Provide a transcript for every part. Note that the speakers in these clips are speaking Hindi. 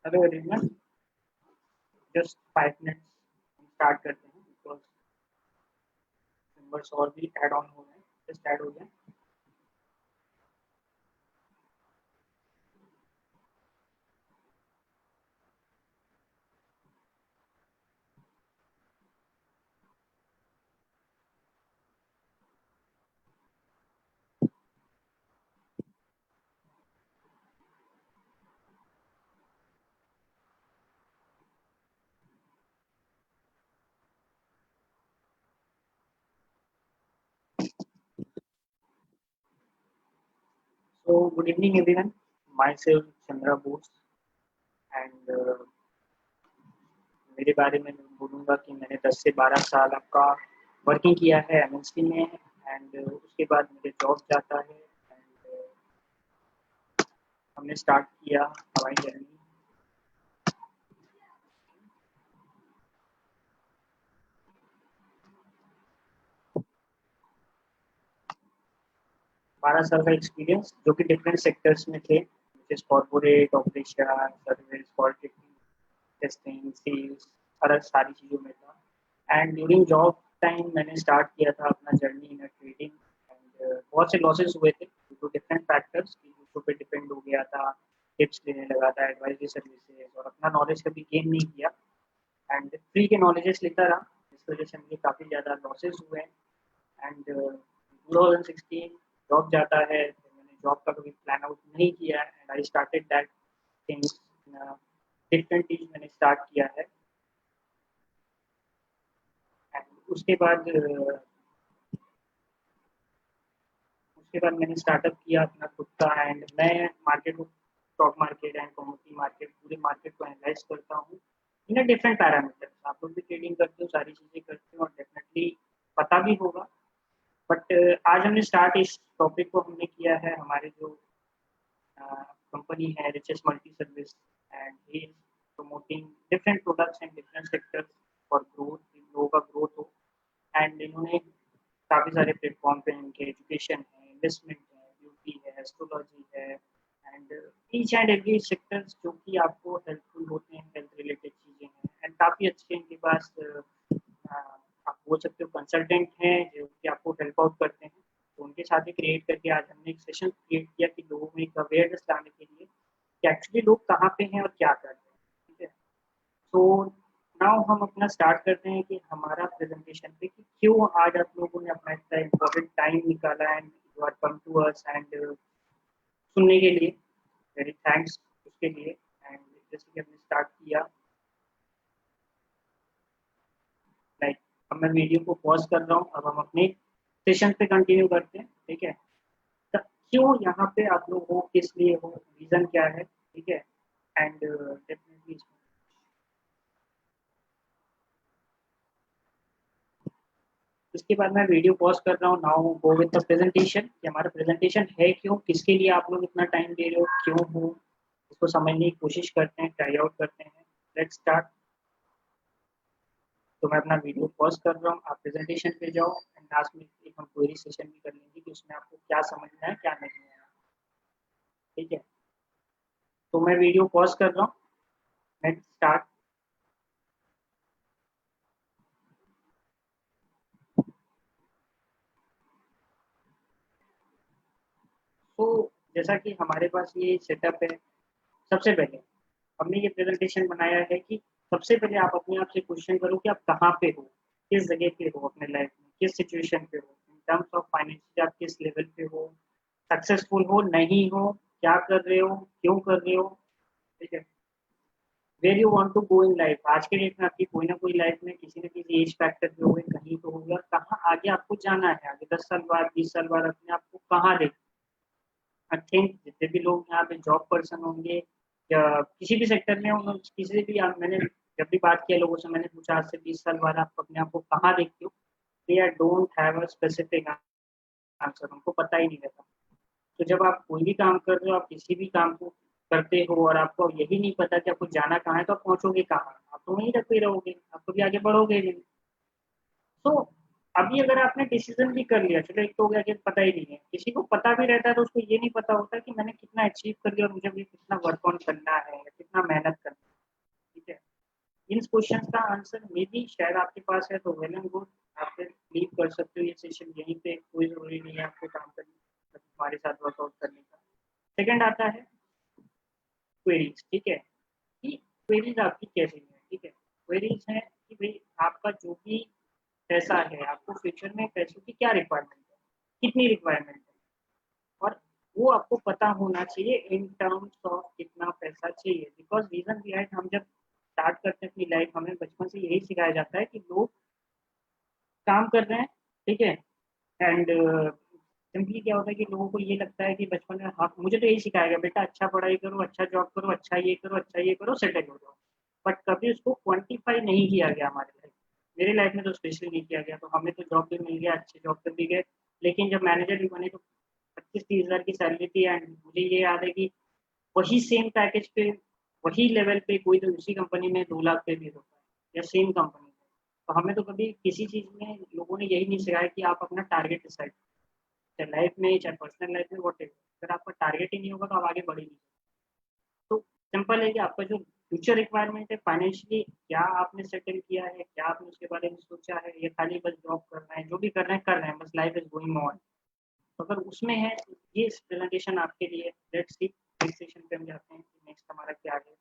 हेलो एवरीवन, जस्ट 5 मिनट्स हम स्टार्ट करते हैं बिकॉज मेंबर्स और भी ऐड ऑन हो रहे हैं, जस्ट ऐड हो जाए। So good evening everyone, my self Chandra Bose and मेरे बारे में मैं बोलूँगा कि मैंने 10 से 12 साल आपका वर्किंग किया है एमएनसी में एंड उसके बाद मेरे जॉब जाता है एंड हमने स्टार्ट किया हमारी जर्नी। 12 साल का एक्सपीरियंस जो कि डिफरेंट सेक्टर्स में थे, जैसे corporate operation, service, quality, testing, sales, अलग सारी चीज़ों में था। एंड ड्यूरिंग जॉब टाइम मैंने स्टार्ट किया था अपना जर्नी इन ट्रेडिंग एंड बहुत से लॉसेस हुए थे ड्यू टू डिफरेंट फैक्टर्स कि दूसरों पे डिपेंड हो गया था, टिप्स लेने लगा था, एडवाइजरी सर्विसेज, और अपना नॉलेज कभी गेन नहीं किया एंड फ्री के नॉलेजेस लेता रहा, इस वजह से मुझे काफ़ी ज़्यादा लॉसेस हुए एंड 2016 जॉब जाता है, तो मैंने जॉब का कभी प्लान आउट नहीं किया and I started that things different चीज मैंने स्टार्ट किया है एंड उसके बाद मैंने स्टार्टअप किया अपना खुद का एंड मैं मार्केट को, stock market and commodity market, पूरे मार्केट को एनालाइज करता हूँ इन डिफरेंट पैरामीटर्स। आप लोग भी ट्रेडिंग करते हो, सारी चीज़ें करते हो और डेफिनेटली पता भी होगा। बट आज हमने स्टार्ट इस टॉपिक को हमने किया है हमारे जो कंपनी है riches multi service and he is promoting different products and different sectors for growth, लोगों का ग्रोथ हो। एंड इन्होंने काफ़ी सारे प्लेटफॉर्म पे इनके एजुकेशन है, इन्वेस्टमेंट है, ब्यूटी है, एस्ट्रोलॉजी है and each and every sectors जो कि आपको हेल्पफुल होते हैं, हेल्थ रिलेटेड चीज़ें हैं एंड काफ़ी अच्छे इनके पास आप बोल सकते हो कंसल्टेंट हैं जो कि आपको हेल्प आउट करते हैं। तो उनके साथ ही क्रिएट करके आज हमने एक सेशन क्रिएट किया कि लोगों में एक अवेयरनेस लाने के लिए कि एक्चुअली लोग कहाँ पे हैं और क्या कर रहे हैं। ठीक है, तो नाउ हम अपना स्टार्ट करते हैं कि हमारा प्रेजेंटेशन पे कि क्यों आज आप लोगों ने अपना इतना इम्पोर्टेंट टाइम निकाला and you are come to us and सुनने के लिए वेरी थैंक्स उसके लिए। एंड जैसे कि हमने स्टार्ट किया, लाइक अब मैं वीडियो को पॉज कर रहा हूँ, अब हम अपने सेशन पे कंटिन्यू करते हैं। ठीक है, तो क्यों यहाँ पे आप लोग हो, किस लिए हो, रीजन क्या है। ठीक है, एंड डेफिनेटली उसके बाद मैं वीडियो पॉज कर रहा हूँ। Now go with the presentation कि हमारा प्रेजेंटेशन है क्यों, किसके लिए आप लोग इतना टाइम दे रहे हो, क्यों हो, इसको समझने की कोशिश करते हैं, ट्राई आउट करते हैं। Let's start. तो मैं अपना वीडियो पॉज कर रहा हूँ, आप प्रेजेंटेशन पे जाओ एंड लास्ट में एक हम क्वेरी सेशन भी कर लेंगे कि उसमें आपको क्या समझना है, क्या नहीं है। ठीक है, तो मैं वीडियो पॉज कर रहा हूँ, लेट्स स्टार्ट। तो जैसा कि हमारे पास ये सेटअप है, सबसे पहले हमने ये प्रेजेंटेशन बनाया है कि सबसे पहले आप अपने आप से क्वेश्चन करो कि आप कहाँ पे हो, किस जगह पे हो अपने लाइफ में, किस सिचुएशन पे हो, इन टर्म्स ऑफ फाइनेंशियल आप किस लेवल पे हो, सक्सेसफुल हो नहीं हो, क्या कर रहे हो, क्यों कर रहे हो। ठीक है, where you want to go in life, आज के डेट में आपकी कोई ना कोई लाइफ में किसी न किसी एज फैक्टर पे होगी, कहीं तो होगी, और कहाँ आगे आपको जाना है, आगे 10 साल बाद, 20 साल बाद अपने आप को कहाँ देख। आई थिंक जितने भी लोग यहाँ पे जॉब पर्सन होंगे या किसी भी सेक्टर में, उन्होंने किसी से भी मैंने जब भी बात किया लोगों से, मैंने पूछा आज से 20 साल बाद आप अपने आप को कहाँ देखते हो, they are don't have a specific answer, उनको पता ही नहीं रहता। तो जब आप कोई भी काम कर रहे हो, आप किसी भी काम को करते हो और आपको यही नहीं पता कि आपको जाना कहाँ है, तो आप पहुंचोगे कहाँ, आप तो वहीं रखे रहोगे, आप कभी आगे बढ़ोगे नहीं। तो अभी अगर आपने डिसीजन भी कर लिया, चलो एक तो हो गया कि पता ही नहीं है, किसी को पता भी रहता है तो उसको ये नहीं पता होता कि मैंने कितना अचीव कर लिया और मुझे भी कितना वर्क ऑन करना है या कितना मेहनत करना है। ठीक है, इन क्वेश्चंस का आंसर मे बी शायद आपके पास है तो वेल एंड गुड, आप फिर लीव कर सकते हो ये सेशन यहीं पे, कोई जरूरी नहीं है आपको काम करने हमारे साथ वर्कआउट करने का। सेकंड आता है क्वेरीज। ठीक है, कि क्वेरीज आपकी कैसी है। ठीक है, क्वेरीज है कि भाई आपका जो भी पैसा है, आपको फ्यूचर में पैसों की क्या रिक्वायरमेंट है, कितनी रिक्वायरमेंट है, और वो आपको पता होना चाहिए इन टर्म्स ऑफ कितना पैसा चाहिए। बिकॉज रीजन बिहाइंड, हम जब स्टार्ट करते हैं अपनी लाइफ, हमें बचपन से यही सिखाया जाता है कि लोग काम कर रहे हैं। ठीक है, एंड सिंपली क्या होता है कि लोगों को ये लगता है कि बचपन में, हाँ मुझे तो यही सिखाया गया बेटा, अच्छा पढ़ाई करो, अच्छा जॉब करो, अच्छा ये करो, अच्छा ये करो, सेटल हो जाओ। बट कभी उसको क्वांटिफाई नहीं किया गया हमारे लाइफ, मेरे लाइफ में तो स्पेशली नहीं किया गया। तो हमें तो जॉब भी मिल गया, अच्छे जॉब पे भी गए, लेकिन जब मैनेजर भी बने तो 25-30 हज़ार की सैलरी थी। एंड मुझे ये याद है कि वही सेम पैकेज पे, वही लेवल पे कोई तो दूसरी कंपनी में 2 लाख पे भी होता है, या सेम कंपनी में। तो हमें तो कभी किसी चीज में लोगों ने यही नहीं सिखाया कि आप अपना टारगेट डिसाइड, चाहे लाइफ में चाहे पर्सनल लाइफ में, वट एवर। अगर आपका टारगेट ही नहीं होगा तो आप आगे बढ़ ही नहीं। तो सिंपल है कि आपका जो फ्यूचर रिक्वायरमेंट है फाइनेंशियली, क्या आपने सेटल किया है, क्या आपने उसके बारे में सोचा है, या खाली बस जॉब करना है, जो भी कर रहे हैं कर रहे हैं, बस लाइफ इज गोइंग ऑन। तो अगर उसमें है तो ये प्रेजेंटेशन आपके लिए। लेट्स सी, नेक्स्ट सेशन पे हम जाते हैं कि नेक्स्ट हमारा क्या है।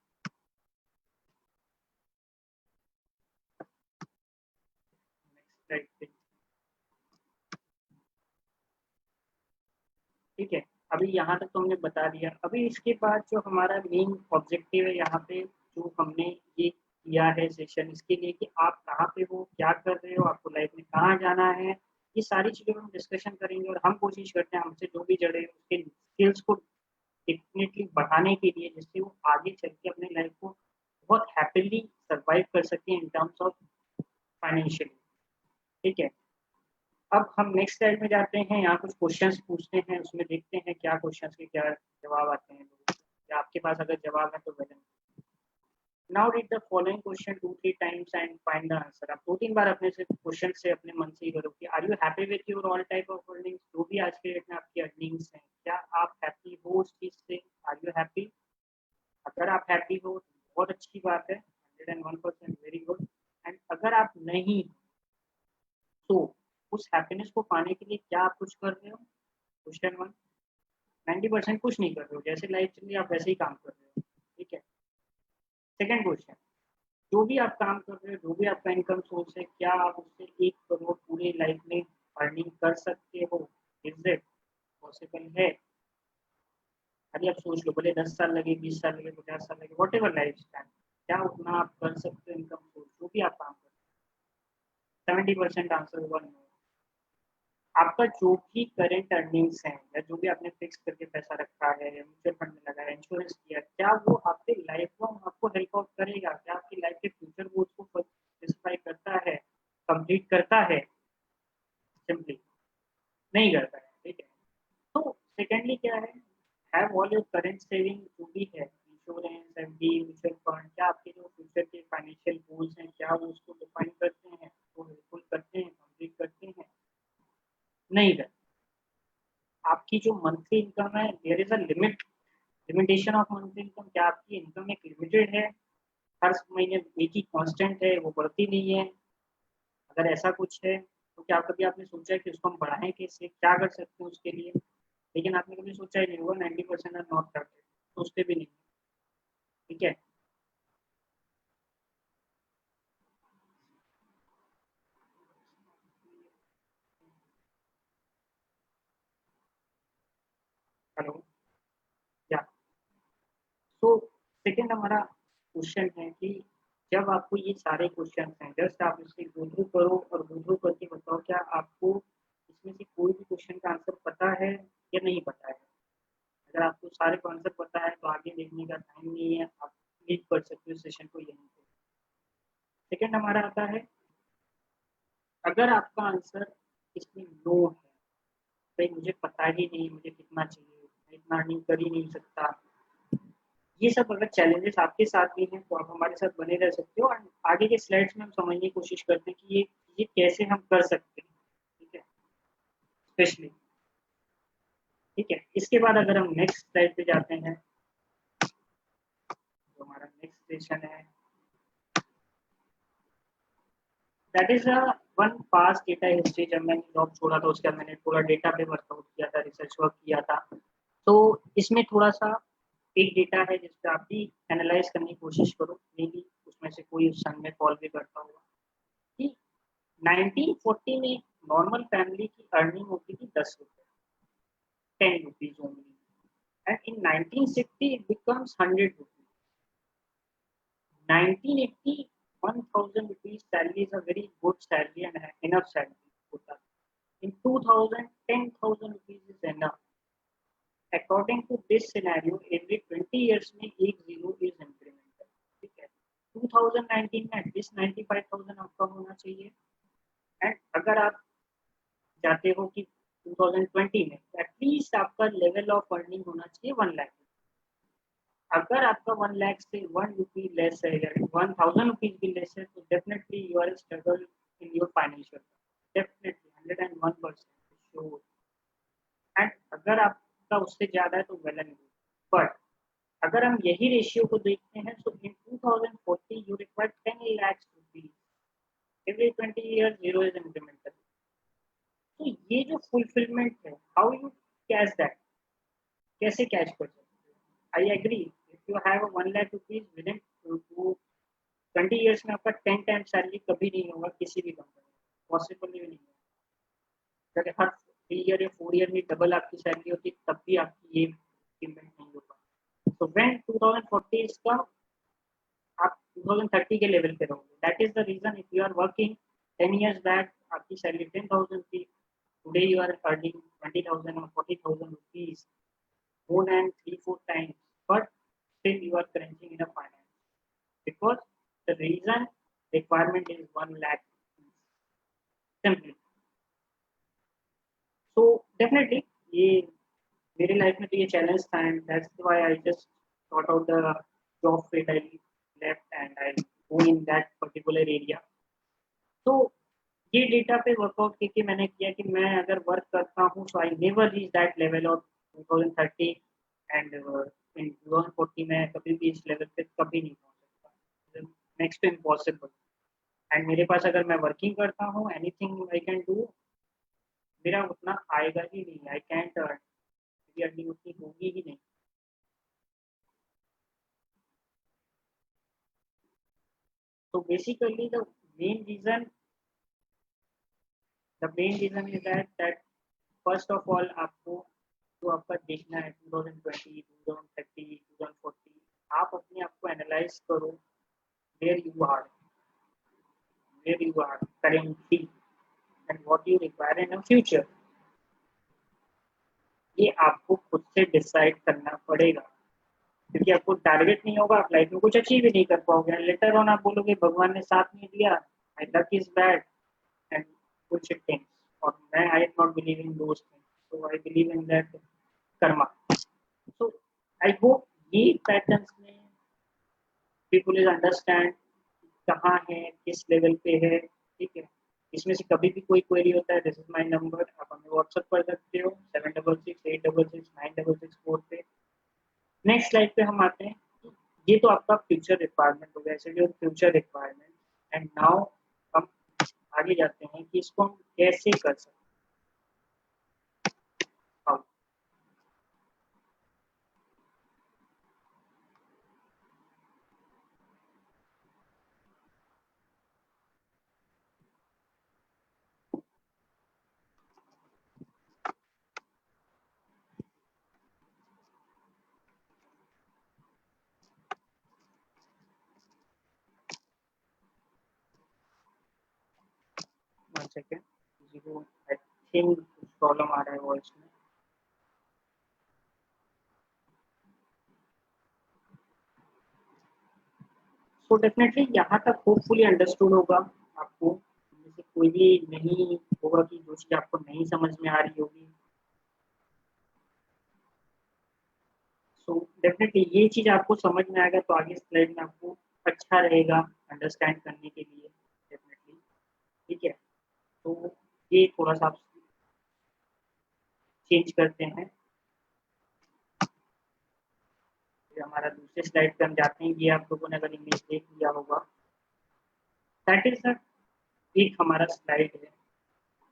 नेक्स्ट स्लाइड पे। ठीक है, अभी यहाँ तक तो हमने बता दिया। अभी इसके बाद जो हमारा मेन ऑब्जेक्टिव है यहाँ पे, जो हमने ये किया है सेशन इसके लिए कि आप कहाँ पे हो, क्या कर रहे हो, आपको लाइफ में कहाँ जाना है, ये सारी चीज़ों पर हम डिस्कशन करेंगे। और हम कोशिश करते हैं हमसे जो भी जड़े उसके स्किल्स को डेफिनेटली बढ़ाने के लिए, जिससे वो आगे चल के अपने लाइफ को बहुत हैप्पीली सर्वाइव कर सकें इन टर्म्स ऑफ फाइनेंशियली। ठीक है, अब हम नेक्स्ट स्लाइड में जाते हैं, यहाँ कुछ क्वेश्चंस पूछते हैं, उसमें देखते हैं क्या क्वेश्चंस के क्या जवाब आते हैं लोगों के। या आपके पास अगर जवाब है तो well. Now read the following question 2-3 times and find the answer. आप 2-3 बार अपने से क्वेश्चन से अपने मन से ही करो कि are you happy with your all type of earnings, जो भी आज के डेट में आपकी अर्निंग्स हैं, क्या आप हैप्पी हो उस चीज से, आर यू हैप्पी। अगर आप हैप्पी हो तो बहुत अच्छी बात है, 101%, वेरी गुड। एंड अगर आप नहीं, तो उस हैप्पीनेस को पाने के लिए क्या आप कुछ कर रहे हो। Question one. 90% कुछ नहीं कर रहे हो, जैसे लाइफ चल रही है आप वैसे ही काम कर रहे हो। ठीक है, सेकंड क्वेश्चन, जो भी आप काम कर रहे हो, जो भी आपका इनकम सोर्स है, क्या आप उससे 1 करोड़ पूरी लाइफ में अर्निंग कर सकते हो। इज इट पॉसिबल है। अभी आप सोच लो, भले 10 साल लगे, 20 साल लगे, 50 साल लगे, वॉट एवर लाइफ स्टाइल, क्या उतना आप कर सकते हो इनकम सोर्स, जो भी आप काम कर रहे हो। 70% आंसर हुआ नो। आपका जो भी करंट अर्निंग्स हैं, या जो भी आपने फिक्स करके पैसा रखा है, या म्यूचुअल फंड में लगाया, इंश्योरेंस किया, क्या वो आपके लाइफ लॉन्ग आपको हेल्प आउट करेगा, क्या आपकी लाइफ के फ्यूचर गोल्स को स्पेसिफाई करता है, कंप्लीट करता है। सिंपली नहीं करता है। ठीक है, तो सेकेंडली क्या है, have all your current saving जो भी है, इंश्योरेंस, एफडी, म्यूचुअल फंड, क्या आपके जो फ्यूचर के फाइनेंशियल गोल्स हैं, क्या वो उसको डिफाइन करते हैं, वो बिल्कुल करते हैं, कंप्लीट करते हैं। नहीं करते। आपकी जो मंथली इनकम है, there is a limit, limitation of monthly income, क्या आपकी इनकम एक लिमिटेड है, हर महीने एक ही कांस्टेंट है, वो बढ़ती नहीं है। अगर ऐसा कुछ है तो क्या कभी आपने सोचा है कि उसको हम बढ़ाएं कैसे, क्या कर सकते हैं उसके लिए। लेकिन आपने कभी सोचा ही नहीं होगा, 90% आर नॉट करते, सोचते भी नहीं। ठीक है, हेलो, या तो सेकंड हमारा क्वेश्चन है कि जब आपको ये सारे क्वेश्चन हैं, जस्ट आप इससे गो थ्रू करो और गो थ्रू करके बताओ क्या आपको इसमें से कोई भी क्वेश्चन का आंसर पता है या नहीं पता है। अगर आपको सारे का आंसर पता है तो आगे देखने का टाइम नहीं है, आप लीव कर सकते हो सेशन को यहीं पे। सेकंड हमारा आता है, अगर आपका आंसर इसमें नो है, भाई मुझे पता ही नहीं मुझे कितना चाहिए, मैं इतना अर्निंग कर ही नहीं सकता, ये सब अगर चैलेंजेस आपके साथ भी हैं तो आप हमारे साथ बने रह सकते हो। और आगे के स्लाइड्स में हम समझने की कोशिश करते हैं कि ये कैसे हम कर सकते हैं। स्पेशली। ठीक है, इसके बाद अगर हम नेक्स्ट स्लाइड पे जाते हैं, तो हमारा नेक्स्ट सेशन है that is one past data history. जब मैंने जॉब छोड़ा था उसके बाद मैंने थोड़ा डेटा पे वर्कआउट किया था, रिसर्च वर्क किया था। तो इसमें थोड़ा सा एक डेटा है जिस पे आप भी एनालाइज करने की कोशिश करो, मे बी उसमें से कोई उस सन में कॉल भी करता होगा कि 1940 में नॉर्मल फैमिली की अर्निंग होती थी 10 रुपए, 10 rupees only, and in 1960 it becomes 100 rupees. 1980 1000 rupees salary is a very good salary and enough salary. In 2000 10,000 rupees is enough. According to this scenario, every 20 years में एक जीरो is incremental. ठीक है, 2019 में एटलीस्ट 95,000 आपका होना चाहिए, एंड अगर आप चाहते हो कि 2020 में एटलीस्ट आपका लेवल ऑफ अर्निंग होना चाहिए 1 लाख। अगर आपका 1 लाख से 1 रुपी लेस है या 1000 रुपीज भी लेस है, तो definitely you are struggle in your financial, definitely 101% sure. And अगर आपका उससे ज्यादा है तो वेल एंड गुड, बट अगर हम यही रेशियो को देखते हैं तो in 2040 you require 10 lakh rupees every 20 year, zero is incremental. तो ये जो फुलफिलमेंट है, हाउ यू कैच दैट, कैसे कैच कर सकते हो? I agree, if you have 1 lakh rupees within 20 years में आपका 10 टाइम सैलरी कभी नहीं होगा किसी भी कंपनी में, पॉसिबल ही नहीं है। अगर हर 3 ईयर या 4 ईयर में डबल आपकी सैलरी होती तब भी आपकी ये इंक्रीमेंट नहीं होगा। तो व्हेन 2040 इसका आप 2030 के लेवल पे रहोगे। That is the reason, if you are working 10 years back आपकी सैलरी 10,000 थी, टुडे यू आर अर्निंग 20,000 और 40,000 rupees, more than 3-4 times, but still you are crunching in a finance because the reason requirement is 1 lakh simply. So definitely ये मेरे लाइफ में तो ये चैलेंज था, and that's why I just sort out the job fit, I left and I go in that particular area. तो ये डेटा पे वर्कआउट करके मैंने किया कि मैं अगर वर्क करता हूँ so I never reach that level of 2030, and in 2040 में कभी भी इस लेवल पे कभी नहीं पहुंच सकता, नेक्स्ट टू इम्पॉसिबल। एंड मेरे पास अगर मैं वर्किंग करता हूँ एनीथिंग आई कैन डू, मेरा उतना आएगा ही नहीं, आई कैंट अर्न, मेरी अर्निंग उतनी होगी ही नहीं। तो basically main reason the main reason is that first of all आपको जो आपका देखना है 2020, 2030, 2040, आप अपने आप को एनालाइज करो where you are, where you are currently and what you require in the future. ये आपको खुद से डिसाइड करना पड़ेगा, क्योंकि आपको टारगेट नहीं होगा आप लाइफ में कुछ अचीव ही नहीं कर पाओगे। लेटर ऑन आप बोलोगे भगवान ने साथ नहीं दिया, my luck is bad and bullshit things, और मैं I not believe in those things, so I believe in that karma. So I hope ये पैटर्न्स में पीपल इज अंडरस्टैंड कहाँ है, किस लेवल पे है। ठीक है, इसमें से कभी भी कोई क्वेरी होता है, दिस इज माय नंबर, आप हमें व्हाट्सएप कर सकते हो 7668669644 पे। नेक्स्ट स्लाइड पे हम आते हैं। ये तो आपका फ्यूचर रिक्वायरमेंट हो गया, ऐसे फ्यूचर रिक्वायरमेंट, एंड नाउ हम आगे जाते हैं कि इसको हम कैसे कर सकते हैं। One second, zero I think problem आ रहा है वॉइस में। सो डेफिनेटली यहाँ तक होपफुली अंडरस्टूड होगा आपको, जैसे कोई भी नहीं होगा कि जो चीज़ आपको नहीं समझ में आ रही होगी। सो डेफिनेटली ये चीज़ आपको समझ में आएगा तो आगे स्लाइड में आपको अच्छा रहेगा अंडरस्टैंड करने के लिए, डेफिनेटली। ठीक है, तो ये थोड़ा सा चेंज करते हैं। फिर हमारा दूसरे स्लाइड पे हम जाते हैं, ये आप लोगों ने अगर इमेज देख लिया होगा, दैट इज एक हमारा स्लाइड है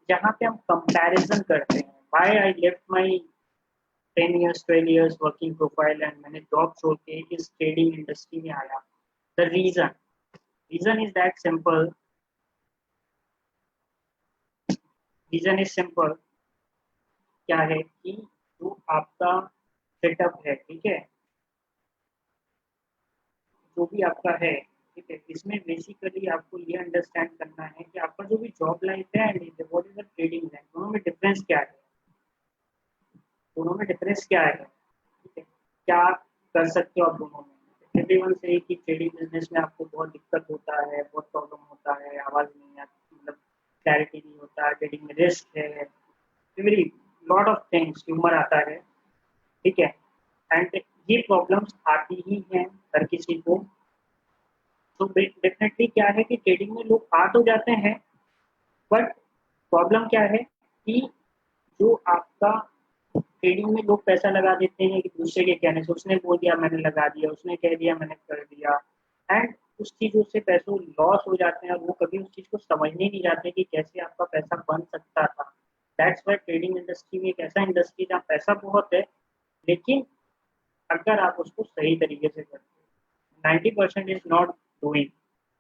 जहाँ पे हम कंपैरिजन करते हैं why I left my 10 years 12 years working profile and मैंने जॉब छोड़ के इस ट्रेडिंग इंडस्ट्री में आया। The reason is that simple. Reason is simple. क्या है कि जो आपका सेटअप है, ठीक है, जो भी आपका है, ठीक है, इसमें बेसिकली आपको ये अंडरस्टैंड करना है कि आपका जो भी जॉब लाइफ है and what is the trading life, दोनों में डिफरेंस क्या है। दोनों में डिफरेंस क्या है, ठीक है, क्या कर सकते हो आप दोनों में। एवरीवन से कि ट्रेडिंग बिजनेस में आपको बहुत दिक्कत होता है, बहुत प्रॉब्लम होता है, आवाज नहीं आती, मतलब क्लैरिटी नहीं होता, ट्रेडिंग में रिस्क है, every lot of things, humour आता है, ठीक है, एंड ये प्रॉब्लम्स आती ही हैं हर किसी को। तो डेफिनेटली क्या है कि ट्रेडिंग में लोग आ तो जाते हैं, बट प्रॉब्लम क्या है कि जो आपका ट्रेडिंग में लोग पैसा लगा देते हैं कि दूसरे के कहने से, उसने बोल दिया मैंने लगा दिया, उसने कह दिया मैंने कर दिया, एंड उस चीजों से पैसों लॉस हो जाते हैं और वो कभी उस चीज को समझने नहीं जाते कि कैसे आपका पैसा बन सकता था। दैट्स वाई ट्रेडिंग इंडस्ट्री में एक ऐसा इंडस्ट्री जहाँ पैसा बहुत है, लेकिन अगर आप उसको सही तरीके से करते हो, 90% इज नॉट डूइंग,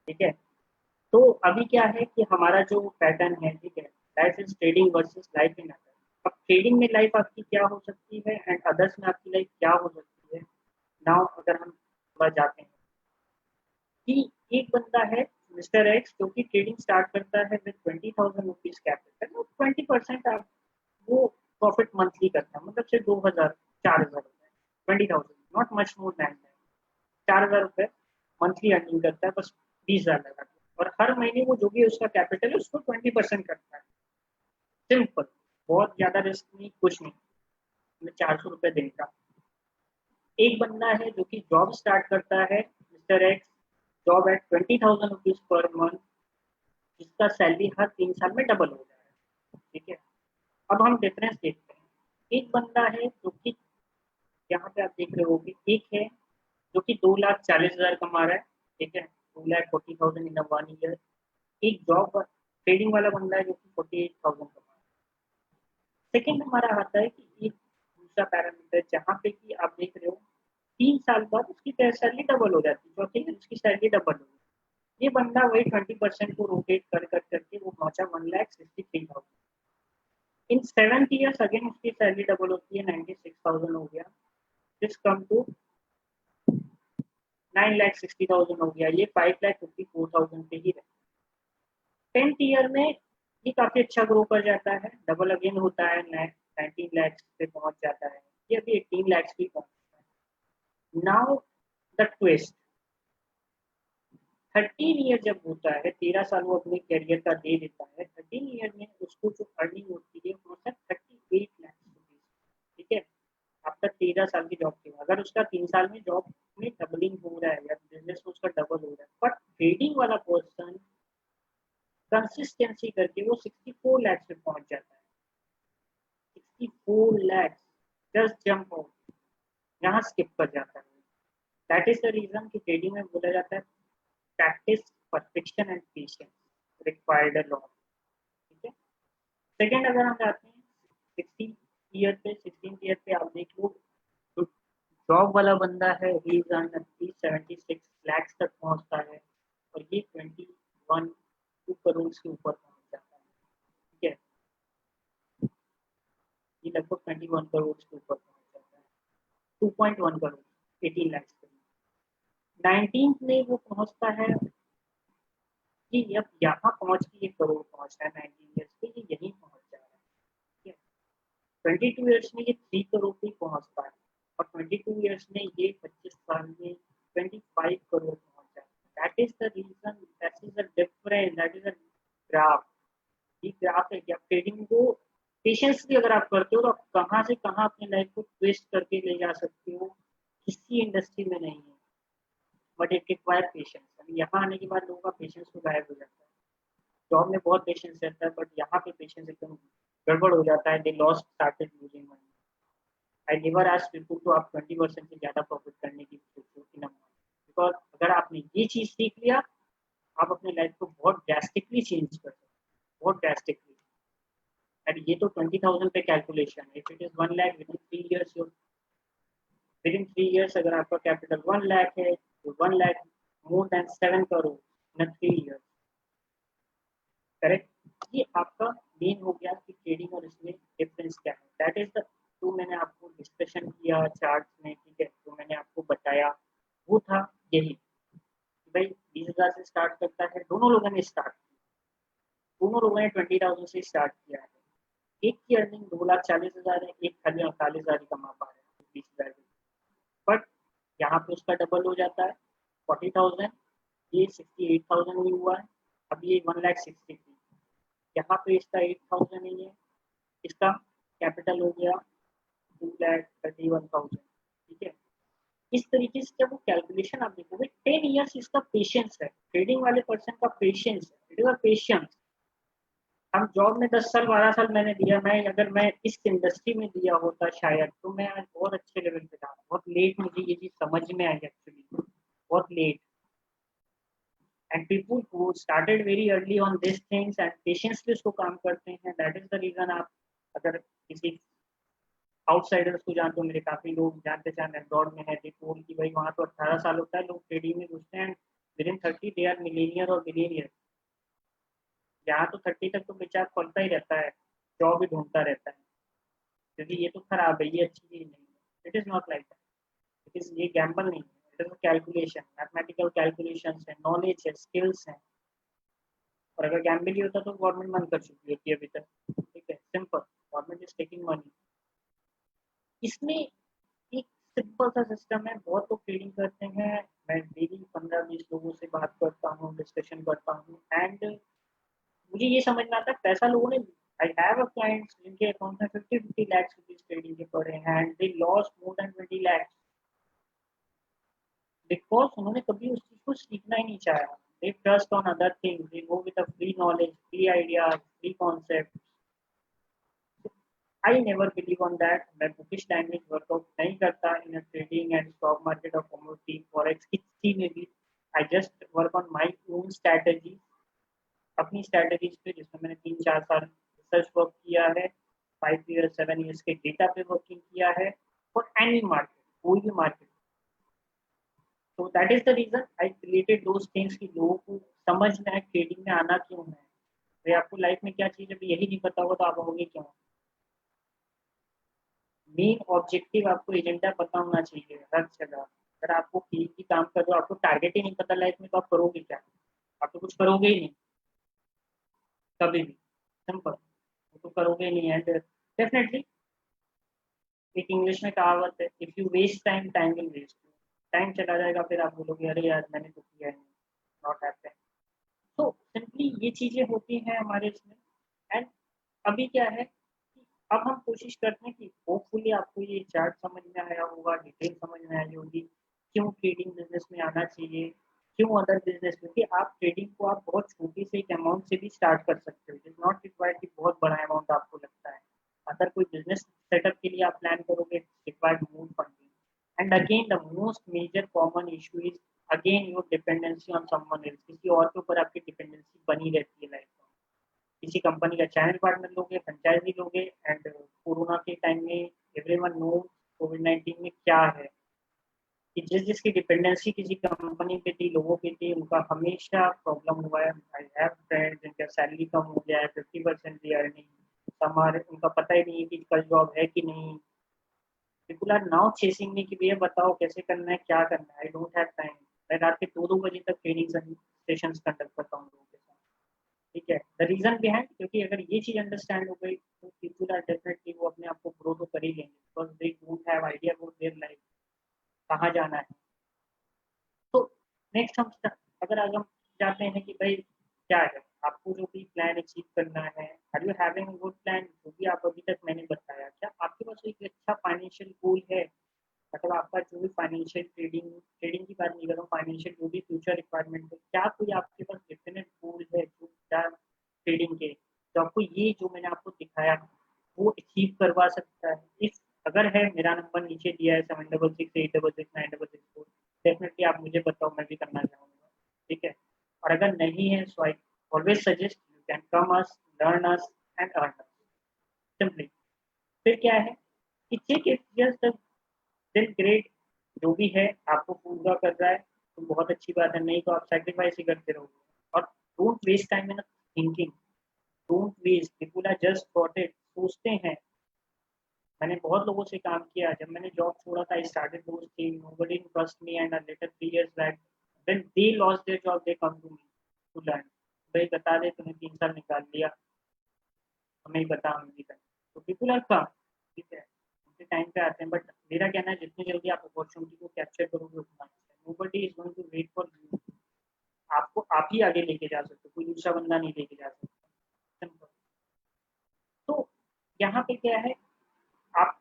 ठीक है। तो अभी क्या है कि हमारा जो पैटर्न है, ठीक है, life is trading versus life in other. अब ट्रेडिंग में लाइफ आपकी क्या हो सकती है एंड अदर्स में आपकी लाइफ क्या हो सकती है। नाउ अगर हम थोड़ा जाते हैं कि एक बंदा है मिस्टर एक्स जो कि ट्रेडिंग स्टार्ट करता है विद 20,000 रुपीज कैपिटल और 20% आप वो प्रॉफिट मंथली करता है, मतलब सिर्फ 2,000 4,000 रुपए, 20,000, not much more then that, 4,000 रुपए मंथली अर्निंग करता है, बस 20,000 लगा के। और हर महीने वो जो भी उसका कैपिटल है उसको 20% करता है। सिंपल, बहुत ज्यादा रिस्क नहीं, कुछ नहीं, मैं 400 रुपए दिन का। एक बंदा है जो कि जॉब स्टार्ट करता है, mister x, job eight 20,000 rupees per month, जिसका सैलरी हर 3 साल में डबल हो जाएगा, ठीक है। अब हम डिफरेंस देखते हैं। एक बंदा है जो कि यहाँ पे आप देख रहे हो कि एक है जो कि 2,40,000 कमा रहा है, ठीक है, 2,40,000 इन 1 ईयर। एक जॉब ट्रेडिंग वाला बंदा है जो कि 48,000 कमा रहा है। सेकेंड हमारा आता है कि एक दूसरा पैरामीटर जहाँ पे कि आप देख रहे हो 3 साल बाद उसकी सैलरी डबल हो जाती है, चौथे में उसकी सैलरी डबल हो गई। ये बंदा वही 20% को रोटेट कर कर करके वो पहुंचा 1,63,000। इन 7 ईयर्स अगेन उसकी सैलरी डबल होती है, 96,000 हो गया, दिस कम टू 9,60,000 हो गया, ये 5,54,000 पे ही रहे। 10th ईयर में ये काफी अच्छा ग्रो कर जाता है, डबल अगेन होता है, 19 लाख पे पहुंच जाता है, ये अभी 18 लाख भी पहुंचता है। नाउ द ट्विस्ट, 13 ईयर जब होता है, 13 साल वो अपने करियर का दे देता है, 13 ईयर में उसको जो अर्निंग होती है वो है 38 लाख रुपीज, ठीक है। आफ्टर 13 साल की जॉब के बाद अगर उसका 3 साल में जॉब में डबलिंग हो रहा है या बिजनेस में उसका डबल हो रहा है, बट ट्रेडिंग वाला पर्सन कंसिस्टेंसी करके वो 64 लाख पे पहुंच जाता है। 64 लाख, जस्ट जंप आउट, यहाँ स्किप कर जाता है। दैट इज द रीजन कि ट्रेडिंग में बोला जाता है practice, perfection and patience required a lot, ठीक है। सेकेंड अगर हम जाते हैं 16 ईयर पे आप देख लो, तो जॉब वाला बंदा है ही इज अर्न 76 लाख तक पहुंचता है, और ये 21 2 करोड़ के ऊपर पहुंच जाता है, ठीक है। ये लगभग 21 करोड़ के ऊपर पहुंच जाता है, 2.1 करोड़, 18 लाख। 19 में वो पहुंचता है कि अब यहाँ पहुंच के ये करोड़ पहुंच रहा है, 19 ईयर्स पे ये यहीं पहुंच जा रहा है, ठीक है। 22 ईयर्स में ये 3 करोड़ पे पहुंचता है, और 22 ईयर्स में ये 25 साल में 25 करोड़ पहुंच जाता है। That is the reason, that is the difference, that is the graph. ये ग्राफ है कि आप ट्रेडिंग को पेशेंसली अगर आप करते हो तो आप कहाँ से कहाँ अपनी लाइफ को ट्विस्ट करके ले जा सकते हो, किसी इंडस्ट्री में नहीं है, बट इट रिक्वायर पेशेंस। अभी यहाँ आने के बाद लोगों का पेशेंस तो गायब हो जाता है। जॉब में बहुत पेशेंस रहता है, बट यहाँ पे पेशेंस एकदम गड़बड़ हो जाता है, they lost started losing money. I never ask people तो आप 20% से ज़्यादा प्रॉफिट करने की सोचो इन अ मंथ, बिकॉज अगर आपने ये चीज़ सीख लिया, आप अपनी लाइफ को बहुत ड्रास्टिकली चेंज कर सकते हो, बहुत ड्रास्टिकली। एंड ये तो 20,000 पे कैलकुलेशन है। If it is 1 lakh with in 3 years, with in 3 years अगर आपका कैपिटल 1 लाख है तो 1 लाख मोर देन 7 करोड़ इन 3 ईयर्स, करेक्ट। ये आपका मेन हो गया कि ट्रेडिंग और इसमें डिफरेंस क्या है। दैट इज द जो मैंने आपको डिस्कशन किया चार्ट में, ठीक है, तो मैंने आपको बताया वो था यही कि भाई 20,000 से स्टार्ट करता है, दोनों लोगों ने स्टार्ट किया, दोनों लोगों ने 20,000 से स्टार्ट किया है। एक की अर्निंग 2,40,000 है, एक खाली 48,000 ही कमा पा रहा है 20,000, बट यहाँ पे उसका डबल हो जाता है 40,000, ये 68,000 ही हुआ है। अब ये 1,63,000, यहाँ पे इसका 8,000 ही है, इसका कैपिटल हो गया 2,31,000, ठीक है। इस तरीके से जब वो कैलकुलेशन आप देखोगे, 10 ईयर्स इसका पेशेंस है, ट्रेडिंग वाले पर्सन का पेशेंस है, इट इज अ पेशेंस। हम जॉब में 10 साल 12 साल मैंने दिया, मैं अगर मैं इस इंडस्ट्री में दिया होता शायद, तो मैं आज बहुत अच्छे लेवल पे था। बहुत लेट मुझे ये चीज समझ में आई एक्चुअली, बहुत late. And people who started very early on this things and patiently उसको काम करते हैं, दैट इज द रीजन। आप अगर किसी आउटसाइडर्स को जानते हो, मेरे काफी लोग जानते चाहे अब्रॉड में है, दे टोल्ड कि भाई वहाँ तो 18 साल होता है, लोग ट्रेडिंग में घुसते हैं, with in 30 they are millionaire और बिलियनियर। यहाँ तो 30 तक तो बेचारा पलता ही रहता है, जॉब ही ढूंढता रहता है, क्योंकि ये तो खराब है, ये अच्छी चीज नहीं है। It is not like that, it is, ये गैम्बल नहीं है, it is calculation, mathematical calculation है, नॉलेज है, स्किल्स है। और अगर गैम्बल ही होता तो गवर्नमेंट बंद कर चुकी होती है अभी तक, ठीक है, simple, government is taking money. इसमें एक सिंपल सा सिस्टम है, बहुत लोग ट्रेडिंग करते हैं, मैं डेली 15-20 लोगों से बात करता हूँ, डिस्कशन करता हूँ, एंड मुझे ये समझ में आता है पैसा लोगों ने, आई हैव अ क्लाइंट्स जिनके अकाउंट में 50-50 लाख रुपीज ट्रेडिंग के पड़े हैं and they loss more than 20 lakh, because उन्होंने कभी उस चीज को सीखना ही नहीं चाहा। They trust on other things, they go with a free knowledge, free ideas, free concept. I never believe on that. मैं बुकिश लैंग्वेज वर्कआउट नहीं करता in trading and stock market और कमोडिटी फॉरेक्स किसी में भी। I just work on my own strategy, अपनी स्ट्रैटेजीज पे, जिसमें मैंने 3-4 साल रिसर्च वर्क किया है, 5 ईयर्स 7 ईयर्स के डेटा पे वर्किंग किया है फॉर एनी मार्केट, कोई भी मार्केट। तो that is the reason I created those things कि लोगों को समझ में आए ट्रेडिंग में आना क्यों है। भाई आपको लाइफ में क्या चीज़ अभी यही नहीं पता होगा तो आप होगे क्यों। मेन ऑब्जेक्टिव आपको एजेंडा पता होना चाहिए हर जगह। अगर आपको फील्ड की काम कर रहे हो, आपको टारगेट ही नहीं पता लाइफ में, तो आप करोगे क्या? आप तो कुछ करोगे ही नहीं कभी भी, सिंपल, वो तो करोगे ही नहीं। एंड डेफिनेटली एक इंग्लिश में कहावत है, if you waste time, time will waste you. Time चला जाएगा, फिर आप बोलोगे अरे यार मैंने तो किया ही नहीं, नॉट हैपन। तो सिंपली ये चीजें होती हैं हमारे इसमें। एंड अभी क्या है कि अब हम कोशिश करते हैं कि होपफुली आपको ये चार्ट समझ में आया होगा, डिटेल समझ में आई होगी, क्यों ट्रेडिंग बिजनेस में आना चाहिए, क्यों अदर बिजनेस, क्योंकि आप ट्रेडिंग को आप बहुत छोटी से एक अमाउंट से भी स्टार्ट कर सकते हो। इट इज नॉट रिक्वायर्ड कि बहुत बड़ा अमाउंट आपको लगता है। अगर कोई बिजनेस सेटअप के लिए आप प्लान करोगे, required more funding. And again the most major common issue is again your dependency on someone else. किसी और के ऊपर आपकी डिपेंडेंसी बनी रहती है लाइफ में। किसी कंपनी का चैनल पार्टनर लोगे, फ्रेंचाइजी लोगे, एंड कोरोना के टाइम में एवरीवन नो कोविड-19 में क्या है कि जिस जिसकी डिपेंडेंसी किसी कंपनी पे थी, लोगों पे थी, उनका हमेशा प्रॉब्लम हुआ है। आई हैव फ्रेंड्स जिनका सैलरी कम हो गया है, 50% दी अर्निंग, हमारे उनका पता ही नहीं है कि कल जॉब है कि नहीं। पीपल आर नाउ चेसिंग मी कि भैया बताओ कैसे करना है, क्या करना है। I don't have time. मैं रात के 2-2 बजे तक ट्रेनिंग सेशंस कंडक्ट करता हूँ लोगों के साथ, ठीक है। द रीजन बिहाइंड, क्योंकि अगर ये चीज अंडरस्टैंड हो गई तो पीपल आर डेफिनेटली वो अपने आप को ग्रो तो कर ही लेंगे, because they don't have idea about their life, कहाँ जाना है। तो नेक्स्ट हम अगर आज हम चाहते हैं कि भाई क्या है आपको जो भी प्लान अचीव करना है, are you having good plan, जो भी आप अभी तक मैंने बताया, क्या आपके पास एक अच्छा फाइनेंशियल गोल है? मतलब आपका जो भी फाइनेंशियल ट्रेडिंग ट्रेडिंग की बात नहीं कर रहा हूँ, फाइनेंशियल जो भी फ्यूचर रिक्वायरमेंट है, क्या कोई आपके पास डेफिनेट गोल है जो ट्रेडिंग के, जो जो आपको ये जो मैंने आपको दिखाया वो अचीव करवा सकता है। इफ अगर है, मेरा नंबर नीचे दिया है 7668669664, डेफिनेटली आप मुझे बताओ, मैं भी करना चाहूँगा, ठीक है। और अगर नहीं है, so I always suggest you can come us, learn us and earn us, simply. फिर क्या है कि ठीक है, जस्ट देन ग्रेट, जो भी है आपको पूरा कर रहा है तो बहुत अच्छी बात है, नहीं तो आप सैक्रिफाइस ही करते रहोगे। और don't waste time in thinking, don't waste, people are just got it, सोचते हैं। मैंने बहुत लोगों से काम किया, जब मैंने जॉब छोड़ा था, I started those thing, nobody trust me, and later 3 years back when they lost their job they come to me to learn. भाई बता दे, तूने 3 साल निकाल लिया, हमें ही बता, हमें भी करना। तो पीपल आर कम, ठीक है, उनके टाइम पे आते हैं, बट मेरा कहना है जितनी जल्दी आप अपॉर्चुनिटी को कैप्चर करोगे उतना अच्छा है। Nobody is going to wait for you, आपको आप ही आगे लेके जा सकते हो, कोई दूसरा बंदा नहीं लेके जा सकता, सिंपल। तो यहाँ पे क्या है, आप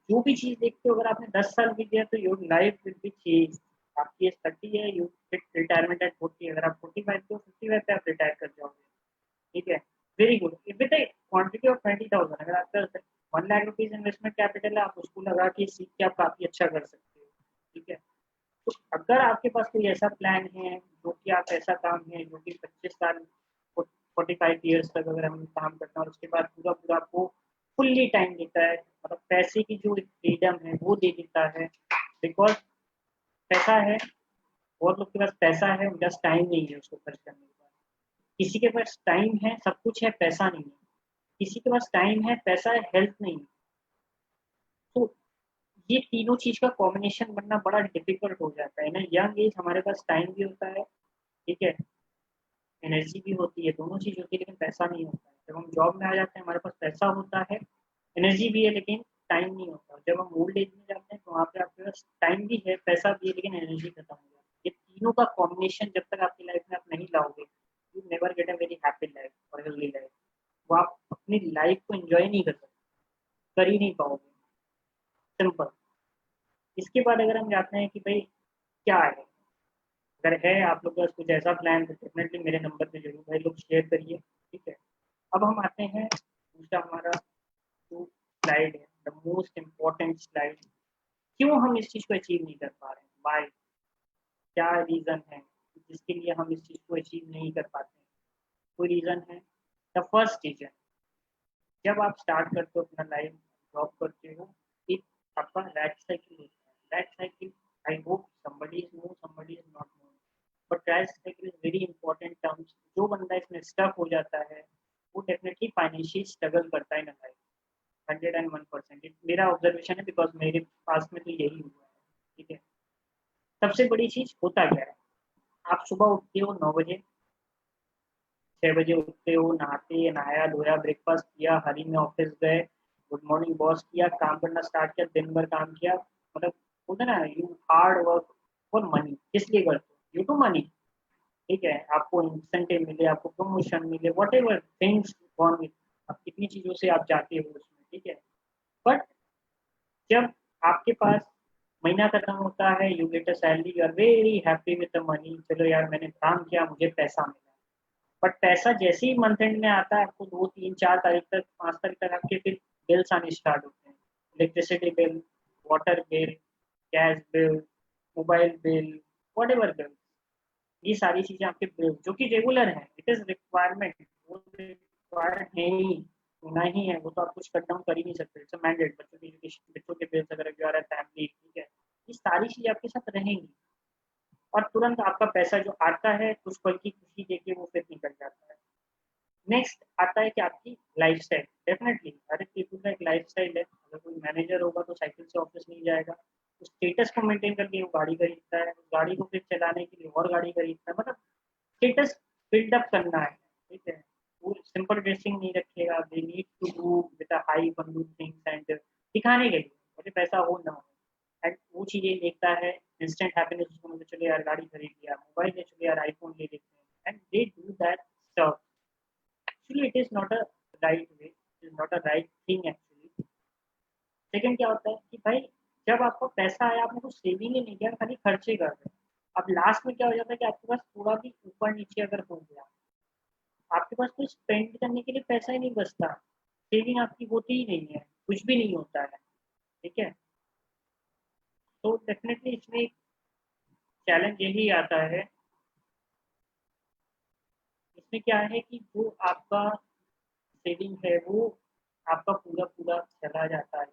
जो भी चीज देखते हो, अगर आपने 10 साल भी दिया तो your life will be change. आपकी एज 30 है, यू टेक रिटायरमेंट एट 40, अगर आप 45 के हो, 55 पे आप रिटायर कर जाओगे, ठीक है। Very good, with A quantity of 20,000, अगर आपका 1 लाख रुपीज इन्वेस्टमेंट कैपिटल है, आप उसको लगा के सीख के आप काफी अच्छा कर सकते हो, ठीक है। तो अगर आपके पास कोई ऐसा प्लान है, जो कि आप ऐसा काम है जो कि 25 साल, 45 ईयर्स तक अगर हम काम करते हैं और उसके बाद पूरा पूरा आपको फुल्ली टाइम देता है, मतलब पैसे की जो फ्रीडम है वो दे देता है। बिकॉज पैसा है, बहुत लोग के पास पैसा है, जस्ट टाइम नहीं है उसको खर्च करने का। किसी के पास टाइम है, सब कुछ है, पैसा नहीं है। किसी के पास टाइम है, पैसा है, हेल्थ नहीं है। तो ये तीनों चीज का कॉम्बिनेशन बनना बड़ा डिफिकल्ट हो जाता है ना। यंग एज हमारे पास टाइम भी होता है, ठीक है, एनर्जी भी होती है, दोनों चीज होती है, लेकिन पैसा नहीं होता है। जब हम जॉब में आ जाते हैं, हमारे पास पैसा होता है, एनर्जी भी है, लेकिन टाइम नहीं होता। जब हम ओल्ड एज में जाते हैं तो वहाँ पे आपके पास टाइम भी है, पैसा भी है, लेकिन एनर्जी खत्म हो जाती है। ये तीनों का कॉम्बिनेशन जब तक आपकी लाइफ में आप नहीं लाओगे, you never get a very happy life और हेल्दी लाइफ। वो आप अपनी लाइफ को एंजॉय नहीं कर सकते, कर ही नहीं पाओगे, सिंपल। इसके बाद अगर हम जाते हैं कि भाई क्या है, अगर है आप लोग के पास कुछ ऐसा प्लान तो डेफिनेटली मेरे नंबर पे जरूर भाई लोग शेयर करिए, ठीक है। अब हम आते हैं दूसरा हमारा जो स्लाइड है, द मोस्ट इम्पोर्टेंट स्लाइड। क्यों हम इस चीज को अचीव नहीं कर पा रहे हैं, वाई, क्या रीजन है जिसके लिए हम इस चीज को अचीव नहीं कर पाते हैं। कोई रीजन है? द फर्स्ट रीजन, जब आप स्टार्ट करते हो अपना लाइफ, जॉब करते हो, एक आपका रैट साइकिल होता है। Rat cycle, I hope somebody is know, somebody is not know, but rat cycle is very important terms. जो बंदा इसमें स्टक हो जाता है वो डेफिनेटली फाइनेंशियल स्ट्रगल करता है ना लाइफ, 101%। मेरा ऑब्जर्वेशन है, बिकॉज मेरे पास में तो यही हुआ है, ठीक है। सबसे बड़ी चीज होता क्या है, आप सुबह उठते हो 9 बजे, 6 बजे उठते हो, नहाते, नहाया धोया, ब्रेकफास्ट किया, हाल ही में ऑफिस गए, गुड मॉर्निंग बॉस किया, काम करना स्टार्ट किया, दिन भर काम किया, मतलब होता ना, you hard work for money. किस लिए करते हो? यू टू मनी, ठीक है। आपको इंसेंटिव मिले, आपको प्रमोशन मिले, what ever things gone with, आप कितनी चीजों से आप जाते हो उसमें, ठीक है। बट जब आपके पास महीना खत्म होता है, you get a salary, you are very happy with the money, चलो यार मैंने काम किया, मुझे पैसा मिला। बट पैसा जैसे ही मंथ एंड में आता है, आपको 2 3 4 तारीख तक, 5 तारीख तक आपके फिर बिल्स आने स्टार्ट होते हैं। Electricity bill, water bill, gas bill, mobile bill, what ever bill, ये सारी चीजें आपके बिल जो कि रेगुलर है, इट इज रिक्वायरमेंट, वो रिक्वायर्ड है ही, होना ही है, वो तो आप कुछ कट डाउन कर ही नहीं सकते। इट्स मैंडेट, बच्चों की एजुकेशन, बच्चों के बिल्स अगर यू आर फैमिली, ठीक है, ये सारी चीजें आपके साथ रहेंगी। और तुरंत आपका पैसा जो आता है कुछ पल की खुशी देके वो फिर निकल जाता है। नेक्स्ट आता है कि आपकी लाइफ स्टाइल, डेफिनेटली हर एक पीपल का एक लाइफ स्टाइल है। अगर कोई मैनेजर होगा तो साइकिल से ऑफिस नहीं जाएगा, तो स्टेटस को मेंटेन करके वो गाड़ी खरीदता है, उस गाड़ी को फिर चलाने के लिए और गाड़ी खरीदता है, मतलब स्टेटस बिल्डअप करना है, ठीक है। वो सिंपल ड्रेसिंग नहीं रखेगा, they need to do with a high बंडू थिंग्स एंड दिखाने के लिए, मुझे पैसा हो ना हो। एंड वो चीजें देखता है, इंस्टेंट हैप्पीनेस उसको मिलता है, चलो यार गाड़ी खरीद लिया, मोबाइल ले, चलो यार आईफोन ले लेते हैं, and they do that stuff. Actually it is not a right way, it is not a right thing actually. Second क्या होता है कि भाई जब आपको पैसा आया, आपने कुछ सेविंग ही नहीं किया, खाली खर्चे कर रहे हैं। अब लास्ट में क्या हो जाता है कि आपके पास थोड़ा भी ऊपर नीचे अगर हो गया, आपके पास कोई स्पेंड करने के लिए पैसा ही नहीं बचता, सेविंग आपकी होती ही नहीं है, कुछ भी नहीं होता है। ठीक है, तो डेफिनेटली इसमें एक चैलेंज यही आता है, इसमें क्या है कि जो आपका सेविंग है वो आपका पूरा पूरा चला जाता है।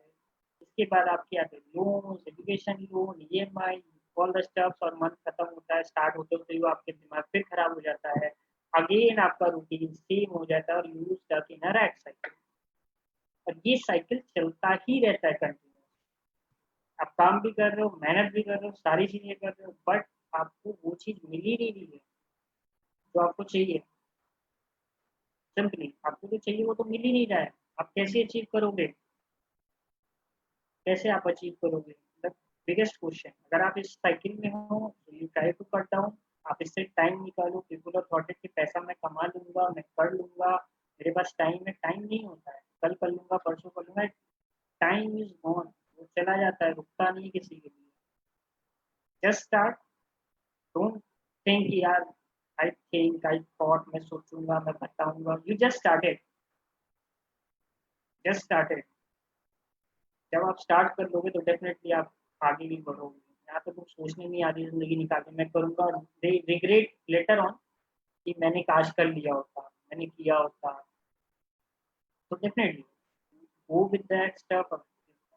इसके बाद आपके आते loan, education loan, EMI, all the stuffs, और मंथ खत्म होता है, स्टार्ट होते होते वो आपके दिमाग फिर खराब हो जाता है। अगेन आपका रूटीन सेम हो जाता है और you stuck in a rat cycle. और ये साइकिल चलता ही रहता है कंटिन्यू। आप काम भी कर रहे हो, मेहनत भी कर रहे हो, सारी चीजें कर रहे हो, बट आपको वो चीज मिल ही नहीं रही है जो आपको चाहिए। सिंपली आपको जो चाहिए वो तो मिल ही नहीं रहा है। आप कैसे अचीव करोगे? कैसे आप अचीव करोगे? The biggest question. अगर आप इस साइकिल में हो तो you try to cut down. आप इससे टाइम निकालो। पीपल आर थॉट कि पैसा मैं कमा लूंगा, मैं कर लूंगा, मेरे पास टाइम है। टाइम नहीं होता है, कल कर लूंगा, परसों कर लूंगा। टाइम इज गॉन, वो चला जाता है, रुकता नहीं किसी के लिए। Just start. डोंट थिंक यार, आई थिंक, आई थॉट, मैं सोचूंगा, मैं बताऊंगा। You just started, just started. जब आप स्टार्ट कर लोगे तो डेफिनेटली आप आगे भी बढ़ोगे। यहाँ तो कुछ सोचने नहीं आती जिंदगी निकालने, मैं करूंगा, रिग्रेट लेटर ऑन कि मैंने काश कर लिया होता, मैंने किया होता। तो डेफिनेटली वो विद दैट स्टफ।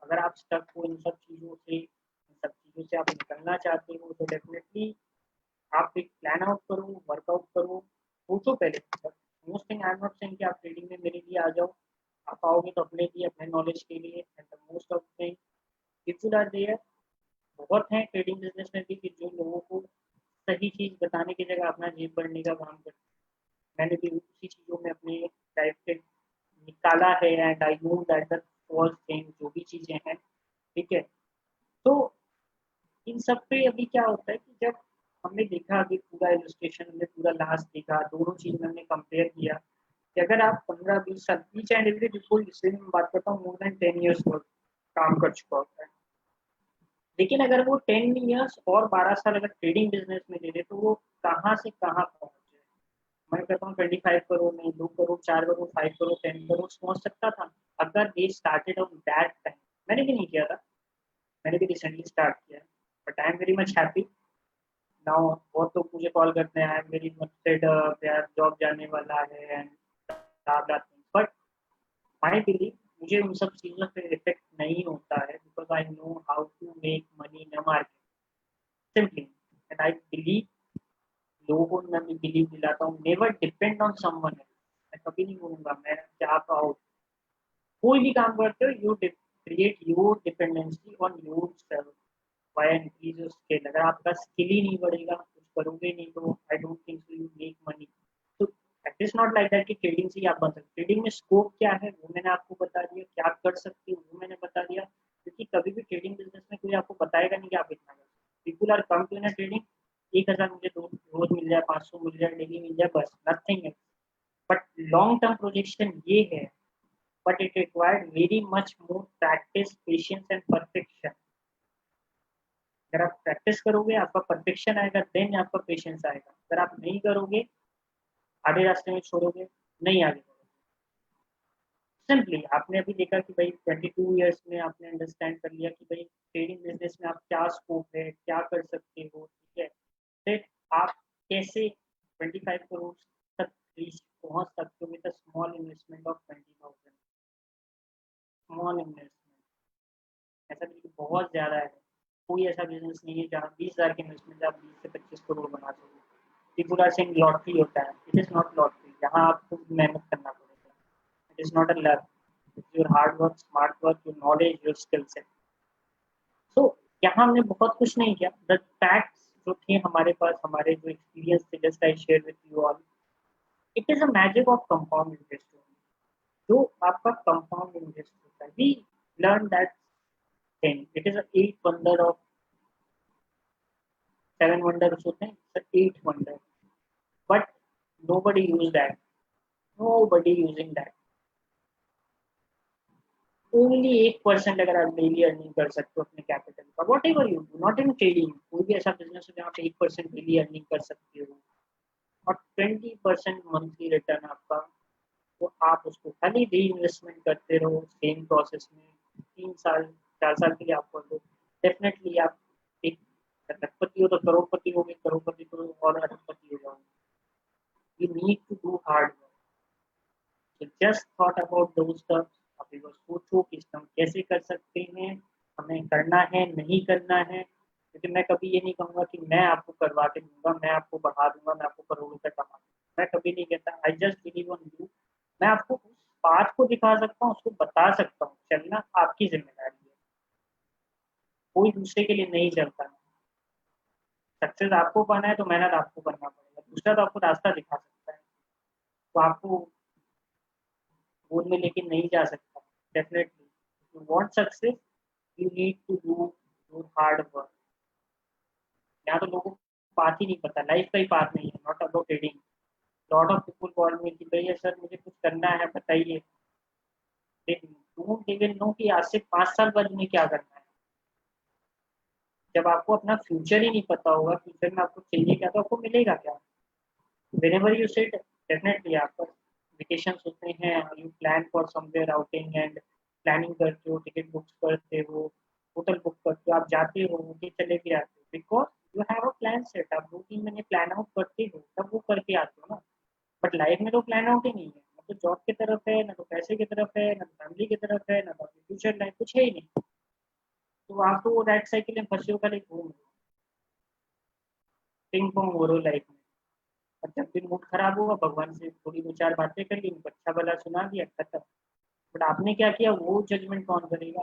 अगर आप स्टक हो इन सब चीज़ों से, इन सब चीज़ों से आप निकलना चाहते हो तो डेफिनेटली आप एक प्लान आउट करो, वर्कआउट करो, सोचो पहले। Most thing I am not saying कि आप ट्रेडिंग में मेरे लिए आ जाओ। आप आओगे तो अपने लिए, अपने नॉलेज के लिए। And the most of thing people are there, बहुत हैं ट्रेडिंग बिजनेस में भी, कि जो लोगों को सही चीज़ बताने की जगह अपना जेब भरने का काम करते हैं। मैंने भी उसी चीज़ों में अपने लाइफ से निकाला है, and I know that the false thing जो भी चीज़ें हैं। ठीक है, तो इन सब पे अभी क्या होता है कि जब हमने देखा, अभी पूरा इलस्ट्रेशन में पूरा लास्ट देखा, दोनों चीज़ में हमने कंपेयर किया कि अगर आप 15-20 साल, ईच एंड एवरी बिल्कुल इसलिए मैं बात करता हूँ, मोर देन 10 ईयर्स काम कर चुका होता है। लेकिन अगर वो 10 ईयर्स और 12 साल अगर ट्रेडिंग बिजनेस में दे दे तो वो कहाँ से कहाँ पहुंच जाए। मैं कहता हूँ 25 करोड़ नहीं, 2 करोड़, 4 करोड़, 5 करोड़, 10 करोड़ पहुंच सकता था अगर they started on that time. मैंने भी नहीं किया था, मैंने भी रिसेंटली स्टार्ट किया, but I am very much happy now. बहुत लोग मुझे कॉल करते हैं, I am very much said यार जॉब जाने वाला है एंड बट माई बिलीव, मुझे उन सब चीज़ों से इफेक्ट नहीं होता है, because I know how to make money in market simply. And I believe, लोगों को मैं बिलीव दिलाता हूँ, never depend on someone else. मैं कभी नहीं बोलूंगा मैं क्या पाऊँ। कोई भी काम करते हो, you create your dependency on your self by increase your skill. अगर आपका स्किल ही नहीं बढ़ेगा, कुछ करोगे नहीं, तो I don't think so you make money. तो it is not like that कि ट्रेडिंग से ही आप बन सकते। ट्रेडिंग में स्कोप क्या है वो मैंने आपको बता दिया, क्या कर सकते हो वो मैंने बता दिया। क्योंकि कभी भी ट्रेडिंग बिजनेस में कोई आपको बताएगा नहीं कि आप इतना कर सकते। People are come to in trading, 1,000 मुझे रोज मिल जाए, 500 मिल जाए, डेली मिल जाए, बस, नथिंग है। बट लॉन्ग टर्म प्रोजेक्शन ये है, but it required very much more practice, patience and perfection. अगर आप प्रैक्टिस करोगे आपका परफेक्शन आएगा, देन आपका पेशेंस आएगा। अगर आप नहीं करोगे, आधे रास्ते में छोड़ोगे, नहीं आगे बढ़ोगे। सिंपली आपने अभी देखा कि भाई 22 ईयर्स में आपने अंडरस्टैंड कर लिया कि भाई ट्रेडिंग बिजनेस में आप क्या स्कोप है, क्या कर सकते हो। ठीक है, फिर आप कैसे 25 करोड़ तक रीच पहुंच सकते हो with small investment of 20,000। Small investment, ऐसा नहीं कि बहुत ज़्यादा है। कोई ऐसा बिजनेस नहीं है जहाँ 20,000 की इन्वेस्टमेंट आप 20 से 25 करोड़ बना सको। पीपल आर सेइंग लॉटरी होता है, इट इज़ नॉट लॉटरी। यहाँ आपको मेहनत करना पड़ेगा। It is not a luck, it's your hard work, smart work, your knowledge, your skill set. So यहाँ हमने बहुत कुछ नहीं किया। द फैक्ट्स जो थे हमारे पास, हमारे जो एक्सपीरियंस थे, just I share with you all. It is a magic of compound interest. जो आपका कंपाउंड इंटरेस्ट होता है, we learn that thing. It is a 8 wonder of 7 wonders होते हैं, sir 8 wonder, but nobody use that, nobody using that। Only 1% अगर आप डेली अर्निंग कर सकते हो अपने कैपिटल का, what ever you do, not in trading, कोई भी ऐसा बिजनेस हो जहाँ पे 1% डेली अर्निंग कर सकते हो, और 20% मंथली रिटर्न आपका, तो आप उसको खाली री इन्वेस्टमेंट करते रहो सेम प्रोसेस में, 3 साल 4 साल के लिए आप कर दो, डेफिनेटली आप एक लखपति हो तो करोड़पति हो गए, करोड़पति तो और अरबपति हो जाओगे। You need to do hard work. तो just thought about those stuff, आप एक बार सोचो कि हम कैसे कर सकते हैं, हमें करना है नहीं करना है, क्योंकि मैं कभी ये नहीं कहूँगा कि मैं आपको करवा के दूंगा, मैं आपको बढ़ा दूंगा, मैं आपको करोड़ों रुपए कमा दूंगा, मैं कभी नहीं कहता। I just believe on you. मैं आपको उस पाथ को दिखा सकता हूँ, उसको बता सकता हूँ, चलना आपकी जिम्मेदारी है, कोई दूसरे के लिए नहीं चलता। सक्सेस आपको पाना है तो मेहनत आपको करना पड़ेगा, दूसरा तो आपको रास्ता दिखा सकता है, तो आपको गोल में लेके नहीं जा सकता। Definitely you want success, you need to do your hard work. यहाँ तो लोगों को पाथ ही नहीं पता, लाइफ का ही पाथ नहीं है, not about trading. Lot of people call मी कि भैया सर मुझे कुछ करना है बताइए, डोंट इवन नो कि आज से 5 साल बाद में क्या करना है। जब आपको अपना फ्यूचर ही नहीं पता होगा, फ्यूचर में आपको चाहिए क्या तो आपको मिलेगा क्या। whenever you sit, definitely आपका वेकेशन होते हैं, you plan for somewhere outing and planning करते हो, टिकट बुक करते हो, होटल बुक करते हो, आप जाते हो कि चले भी आते हो, because you have a plan set. आप 2 3 महीने प्लान आउट करते हो तब वो करके आते हो ना। बट लाइफ में तो प्लान आउट ही नहीं है, ना तो जॉब की तरफ है, ना तो पैसे की तरफ है, ना तो फैमिली की तरफ है, ना तो फ्यूचर लाइफ, कुछ है ही नहीं। तो आप तो दैट साइकिल में फंसे हो, खाली घूम पिंग पोंग हो रहे हो लाइफ में। और जब भी मूड खराब हुआ, भगवान से थोड़ी 2 4 बातें कर ली, उनको अच्छा भला सुना दिया, खत्म। बट आपने क्या किया वो जजमेंट कौन करेगा।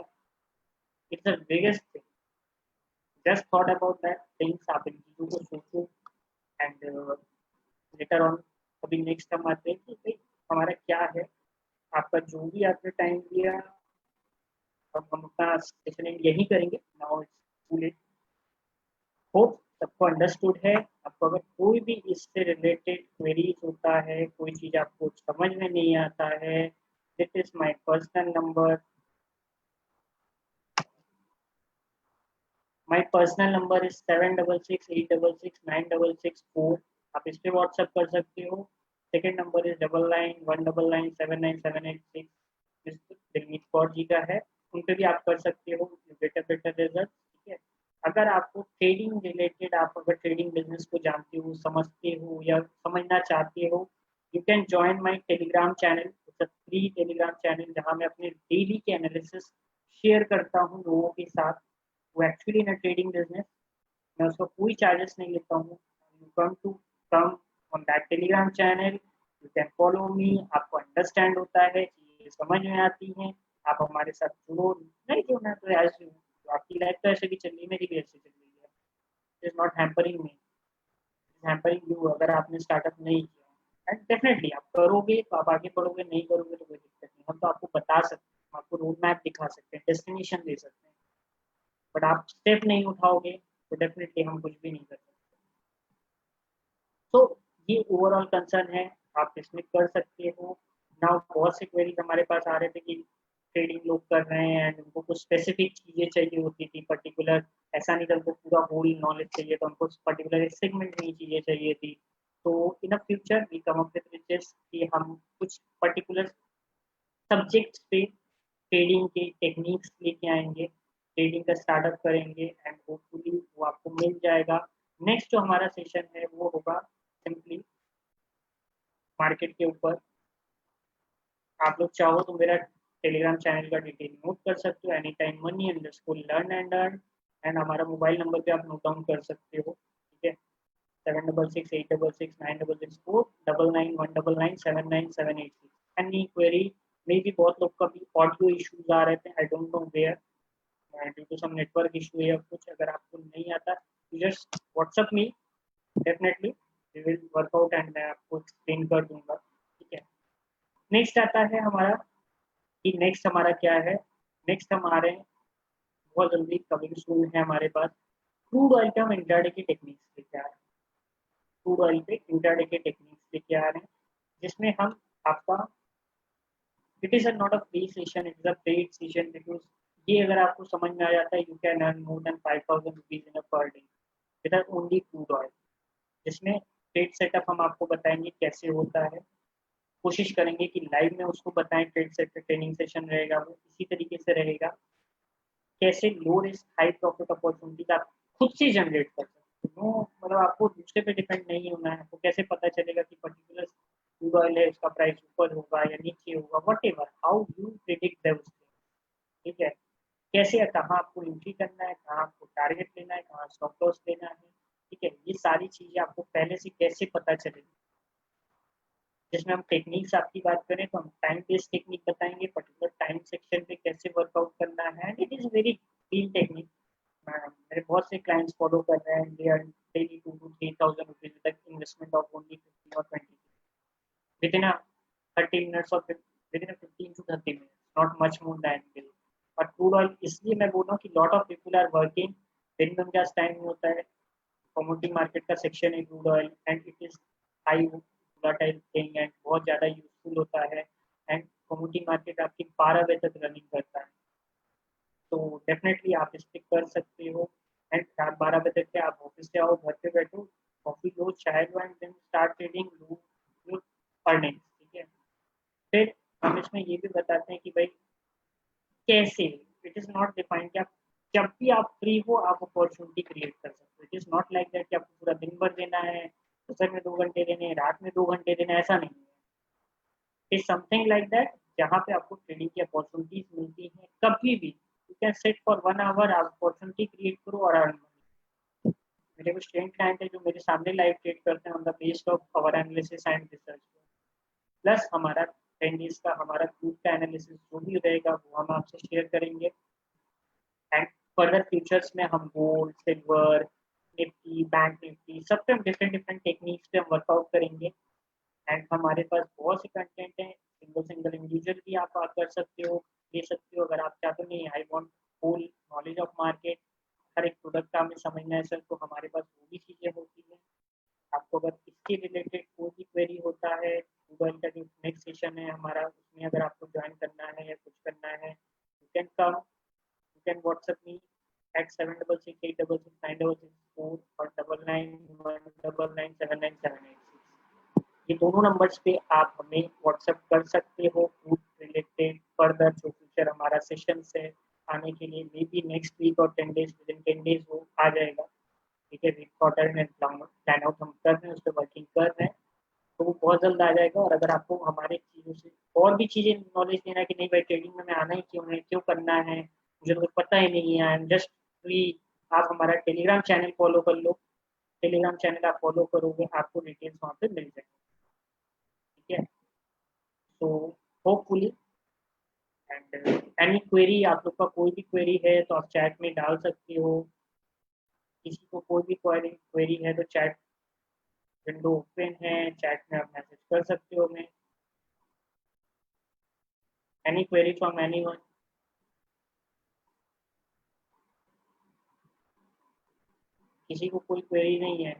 It's the biggest thing. Just thought about that things, आप इन चीजों को सोचो एंड लेटर ऑन अभी नेक्स्ट हम आते हैं कि भाई हमारा क्या है। आपका जो भी आपने टाइम दिया, अब हम अपना सेशन यही करेंगे। Now it's too late. Hope सबको अंडरस्टूड है। आपको अगर कोई भी इससे रिलेटेड क्वेरीज होता है, कोई चीज़ आपको समझ में नहीं आता है, this is my personal number. My personal number is 7668669664। आप इस पे व्हाट्सएप कर सकते हो। Second number is 9919997786। दिलमीत Kaur ji का है, उन पे भी आप कर सकते हो, बेटर बेटर रिजल्ट। ठीक है। अगर आपको ट्रेडिंग रिलेटेड, आप अगर ट्रेडिंग बिजनेस को जानते हो, समझते हो या समझना चाहते हो, you can join my Telegram channel. It's a free Telegram channel जहाँ मैं अपने डेली के एनालिसिस शेयर करता हूँ लोगों के साथ। वो एक्चुअली इन ट्रेडिंग बिजनेस, मैं उसका कोई चार्जेस नहीं लेता हूँ। You come to come on that Telegram channel, you can follow me. आपको अंडरस्टैंड होता है, चीजें समझ में आती हैं, आप हमारे साथ जुड़ो। नहीं जुड़ना है तो ऐसे तो आपकी लाइफ तो ऐसे भी चल रही है, मेरी भी ऐसे चल रही है। It is not hampering me, hampering you अगर आपने स्टार्टअप नहीं किया। एंड डेफिनेटली आप करोगे तो आप आगे बढ़ोगे, नहीं करोगे तो कोई दिक्कत नहीं। हम तो आपको बता सकते हैं, हम आपको रोड मैप दिखा सकते हैं, डेस्टिनेशन दे सकते हैं, बट आप स्टेप नहीं उठाओगे तो डेफिनेटली हम कुछ भी नहीं कर सकते। तो ये ओवरऑल कंसर्न है, आप इसमें कर सकते हो। नाउ बहुत से क्वेरीज हमारे पास आ रहे थे कि ट्रेडिंग लोग कर रहे हैं एंड उनको कुछ स्पेसिफिक चीजें चाहिए होती थी, पर्टिकुलर। ऐसा नहीं था उनको पूरा होल नॉलेज चाहिए था, उनको पर्टिकुलर एक सेगमेंट में ही चीजें चाहिए थी। तो in a future we come up with riches कि हम कुछ पर्टिकुलर सब्जेक्ट्स पे ट्रेडिंग के टेक्निक्स लेके आएंगे, ट्रेडिंग का स्टार्टअप करेंगे एंड होपफुली वो आपको मिल जाएगा। नेक्स्ट जो हमारा सेशन है वो होगा सिंपली मार्केट के ऊपर। आप लोग चाहो तो मेरा टेलीग्राम चैनल का डिटेल नोट कर सकते हो, any time money underscore learn and earn. And हमारा मोबाइल नंबर भी आप नोट डाउन कर सकते हो। ठीक है। 7686864699179796। एनी क्वेरी में भी बहुत लोग का भी ऑडियो इश्यूज आ रहे थे, I don't know where, due to some network issue या कुछ। अगर आपको नहीं आता just WhatsApp me, definitely we will work out and मैं आपको एक्सप्लेन कर दूंगा। ठीक है। नेक्स्ट आता है हमारा कि नेक्स्ट हमारा क्या है। नेक्स्ट हमारे बहुत जल्दी कमिंग सून है हमारे पास क्रूड ऑयल पे हम इंट्राडे की टेक्निक्स लेके आ रहे हैं। क्रूड ऑयल पे इंट्राडे के टेक्निक्स लेके आ रहे हैं, जिसमें हम आपका, it is not a free session, it is a paid session. Because ये अगर आपको समझ में आ जाता है, you can earn more than 5000 rupees in a per day with only crude oil. जिसमें ट्रेड सेटअप हम आपको बताएंगे कैसे होता है, कोशिश करेंगे कि लाइव में उसको बताएं। ट्रेड सेटअप ट्रेनिंग सेशन रहेगा वो इसी तरीके से रहेगा, कैसे low risk high profit opportunities आप खुद से जनरेट कर सकते हो। मतलब आपको दूसरे पे डिपेंड नहीं होना है। आपको कैसे पता चलेगा कि पर्टिकुलर क्रूड ऑयल है, उसका प्राइस ऊपर होगा या नीचे होगा, what ever, how you predict that, ठीक है। कैसे, कहाँ आपको एंट्री करना है, कहाँ आपको टारगेट लेना है, कहाँ स्टॉप लॉस लेना है, ठीक है। ये सारी चीजें आपको पहले से कैसे पता चलेगी। जिसमें हम टेक्निक्स आपकी बात करें तो हम टाइम बेस्ड टेक्निक बताएंगे, पर्टिकुलर टाइम सेक्शन पे कैसे वर्कआउट करना है, and it is very deal technique. मेरे बहुत से क्लाइंट्स फॉलो कर रहे हैं, they are daily 2 to 3 thousand rupees तक investment of only 15 or 20 with in 30 minutes और with in 15 to 30 minutes, not much more than. और क्रूड ऑयल इसलिए मैं बोल रहा हूँ कि lot of people are working, दिन में उनके पास टाइम नहीं होता है। कमोडिटी मार्केट का सेक्शन है crude oil, and it is high volatile thing and बहुत ज़्यादा यूजफुल होता है। एंड कमोडिटी मार्केट आपकी 12 बजे तक रनिंग करता है, तो डेफिनेटली आप इस पे कर सकते हो। एंड रात 12 बजे तक के आप ऑफिस से आओ, घर पे बैठो, कॉफी लो, चाय लो, and then start trading, do earning, ठीक है। फिर हम इसमें ये भी बताते हैं कि भाई कैसे, इट इज नॉट डिफाइंड कि आप जब भी आप फ्री हो आप अपॉर्चुनिटी क्रिएट कर सकते हो। It is not like that कि आपको पूरा दिन भर देना है, दोपहर में 2 घंटे देने हैं, रात में 2 घंटे देना है, ऐसा नहीं है। इज समथिंग लाइक दैट जहाँ पे आपको ट्रेडिंग की अपॉर्चुनिटीज मिलती हैं कभी भी। You can set for 1 hour, आप अपॉर्चुनिटी क्रिएट करो और अर्न। मेरे कुछ ट्रेन क्लाइंट है जो मेरे सामने लाइव ट्रेड करते हैं on the based of our analysis and research, plus हमारा 10 days का हमारा ग्रुप का एनालिसिस जो भी रहेगा वो हम आपसे शेयर करेंगे। एंड फर्दर फ्यूचर्स में हम gold, silver, Nifty, bank Nifty, सब पे हम डिफरेंट डिफरेंट टेक्निक्स पे हम वर्कआउट करेंगे। एंड हमारे पास बहुत से कंटेंट हैं, सिंगल सिंगल इंडिविजुअल भी आप कर सकते हो, ले सकते हो। अगर आप चाहते हो नहीं I want full knowledge of market, हर एक प्रोडक्ट का हमें समझना है सर, तो हमारे पास वो भी चीज़ें होती हैं। आपको अगर इसके रिलेटेड कोई भी क्वेरी होता है, गूगल का जो नेक्स्ट सेशन है हमारा, उसमें अगर आपको ज्वाइन करना है या कुछ करना है, you can come, you can WhatsApp me at 766 866 966 4 और 9911997986। ये दोनों नंबर्स पे आप हमें व्हाट्सएप कर सकते हो फूड रिलेटेड फर्दर जो फ्यूचर हमारा सेशन है आने के लिए, मे बी नेक्स्ट वीक और 10 days, विद इन 10 days वो आ जाएगा, ठीक है। वीक क्वार्टर में प्लान आउट हम कर रहे हैं, उस पर वर्किंग कर रहे हैं, तो वो बहुत जल्द आ जाएगा। और अगर आपको हमारे चीज़ों से और भी चीज़ें नॉलेज लेना है कि नहीं भाई ट्रेडिंग में मैं आना ही क्यों है, क्यों करना है, मुझे तो कुछ पता ही नहीं है, आई एम जस्ट फ्री, आप हमारा टेलीग्राम चैनल फॉलो कर लो। टेलीग्राम चैनल आप फॉलो करोगे, आपको डिटेल्स वहाँ पे मिल जाएंगे, ठीक है। So hopefully, and any query, आप लोग का कोई भी क्वेरी है तो आप चैट में डाल सकते हो। किसी को कोई भी क्वेरी है तो चैट विंडो ओपन है, चैट में आप मैसेज कर सकते हो। मैं एनी क्वेरी फ्रॉम एनीवन, किसी को कोई क्वेरी नहीं है।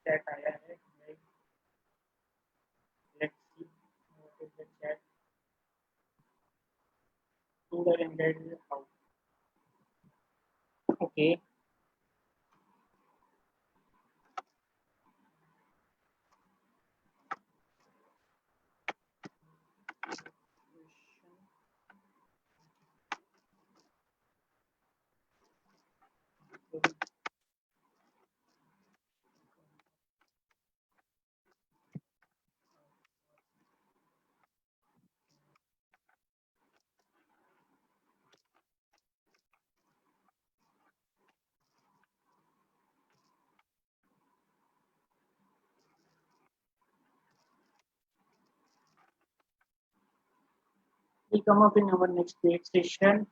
चैट आया है, let's see what is the chat, student and that how, okay. We come up in our next date session.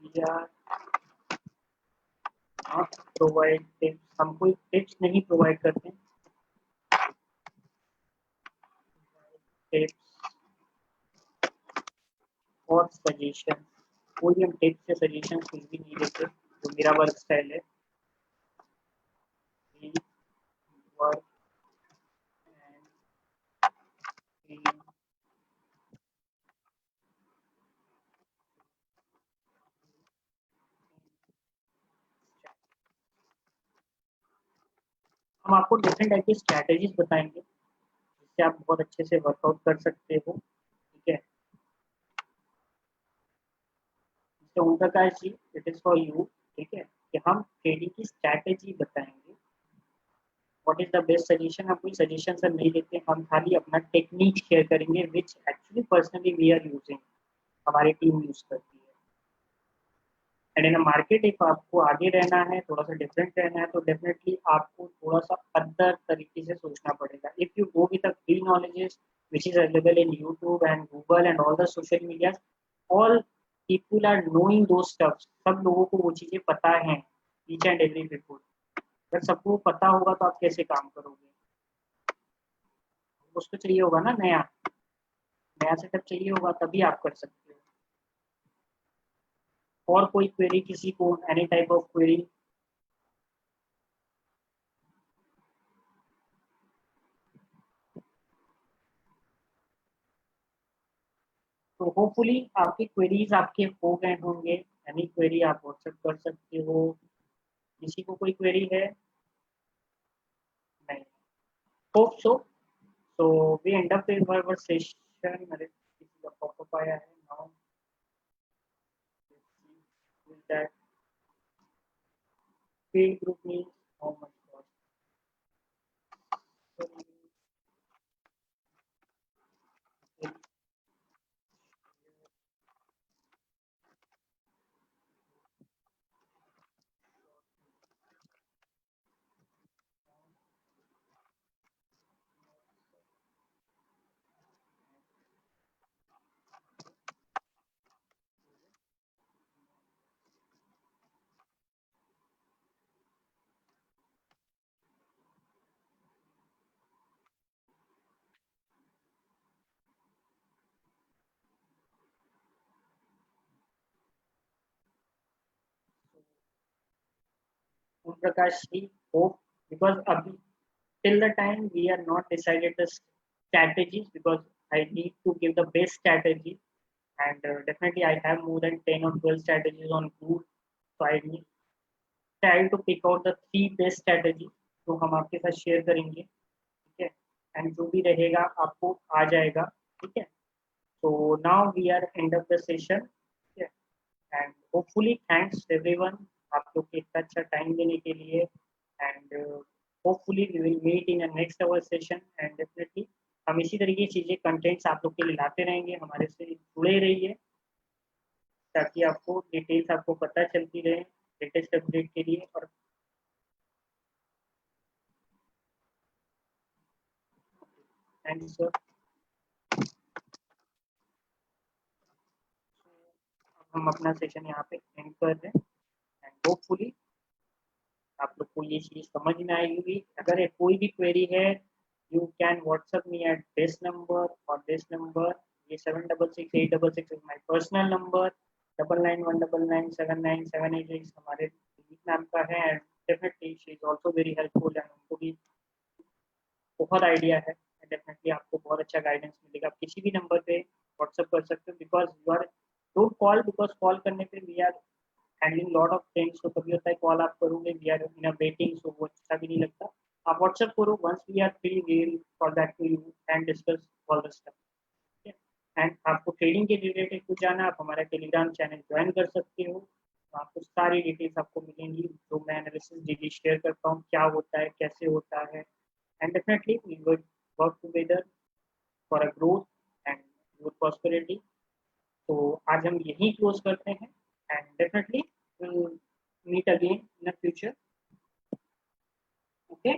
We are not provide tips, हम कोई टिप्स नहीं प्रोवाइड करते हैं। टिप्स और सजेशन, कोई भी हम टिप्स या सजेशन कुछ भी नहीं देते, तो मेरा वर्क स्टाइल है। We work and we हम आपको डिफरेंट टाइप की स्ट्रैटेजीज बताएंगे जिससे आप बहुत अच्छे से वर्कआउट कर सकते हो, ठीक है। तो Om Prakash ji, it is for you, ठीक है, कि हम ट्रेडिंग की स्ट्रैटेजी बताएंगे। What is the best suggestion, हम कोई सजेशन सर नहीं देते, हम खाली अपना टेक्निक शेयर करेंगे which actually personally we are using, हमारी टीम यूज करती है। एंड इन मार्केट इफ आपको आगे रहना है, थोड़ा सा डिफरेंट रहना है, तो डेफिनेटली आपको थोड़ा सा अदर तरीके से सोचना पड़ेगा। If you go with the free knowledges which is available in YouTube and Google and all the social media, all people are knowing those stuff, सब लोगों को वो चीजें पता हैं, each and every people। अगर सबको पता होगा तो आप कैसे काम करोगे? उसको चाहिए होगा ना, नया नया सेटअप चाहिए होगा, तभी आप कर सकते हो। और कोई क्वेरी किसी को, एनी टाइप ऑफ क्वेरी? तो होपफुली आपकी क्वेरीज आपके हो गए होंगे। एनी क्वेरी आप व्हाट्सएप कर सकते हो। किसी को कोई क्वेरी है? नहीं। Hope so. So we end up in our session. मेरे किसी का पॉपअप आया है now, that paid group means how much cost. Om Prakash ji, hope, because abhi, till the time we are not decided the strategies, because I need to give the best strategy, and definitely I have more than 10 or 12 strategies on Google, so I need try to pick out the three best strategies जो हम आपके साथ शेयर करेंगे, ठीक है। एंड जो भी रहेगा आपको आ जाएगा, ठीक है। तो now we are end of the session, ठीक है। एंड होपफुली थैंक्स एवरीवन आप लोग के इतना अच्छा टाइम देने के लिए। And hopefully we will meet in next our session, and definitely हम इसी तरीके की चीज़ें कंटेंट्स आप लोग के लिए लाते रहेंगे। हमारे से जुड़े रहिए ताकि आपको डिटेल्स आपको पता चलती रहे लेटेस्ट अपडेट के लिए। और थैंक यू सर। हम अपना सेशन यहाँ पे एंड कर रहे हैं। एंड होपफुली आप लोग को ये चीज़ समझ में आई होगी। अगर कोई भी क्वेरी है, you can WhatsApp me at this number और दिस नंबर, ये 766866 इज माई पर्सनल नंबर। 9919979786 हमारे मैम का है। And definitely she is also very helpful, and उनको भी बहुत आइडिया है। डेफिनेटली आपको बहुत अच्छा गाइडेंस मिलेगा। आप किसी भी नंबर पे व्हाट्सएप कर सकते हो, because you are don't call, because call करने पे we are handling lot of things. तो कभी होता है कॉल आप करोगे, we are in a waiting, so वो अच्छा भी नहीं लगता। आप व्हाट्सएप करो, once we are free we will call back to you and discuss all the stuff, ठीक है। एंड आपको ट्रेडिंग के रिलेटेड कुछ जाना, आप हमारा टेलीग्राम चैनल ज्वाइन कर सकते हो। तो आपको सारी डिटेल्स आपको मिलेंगी, जो मैं एनालिसिस डेली शेयर करता हूँ, क्या होता है, कैसे होता है। And definitely we will work together for a growth and growth prosperity. तो आज हम यही क्लोज करते हैं, and definitely meet again in the future. Okay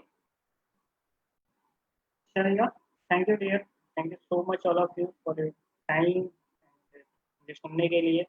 चलेगा। Thank you dear, thank you so much all of you for your time मुझे सुनने के लिए।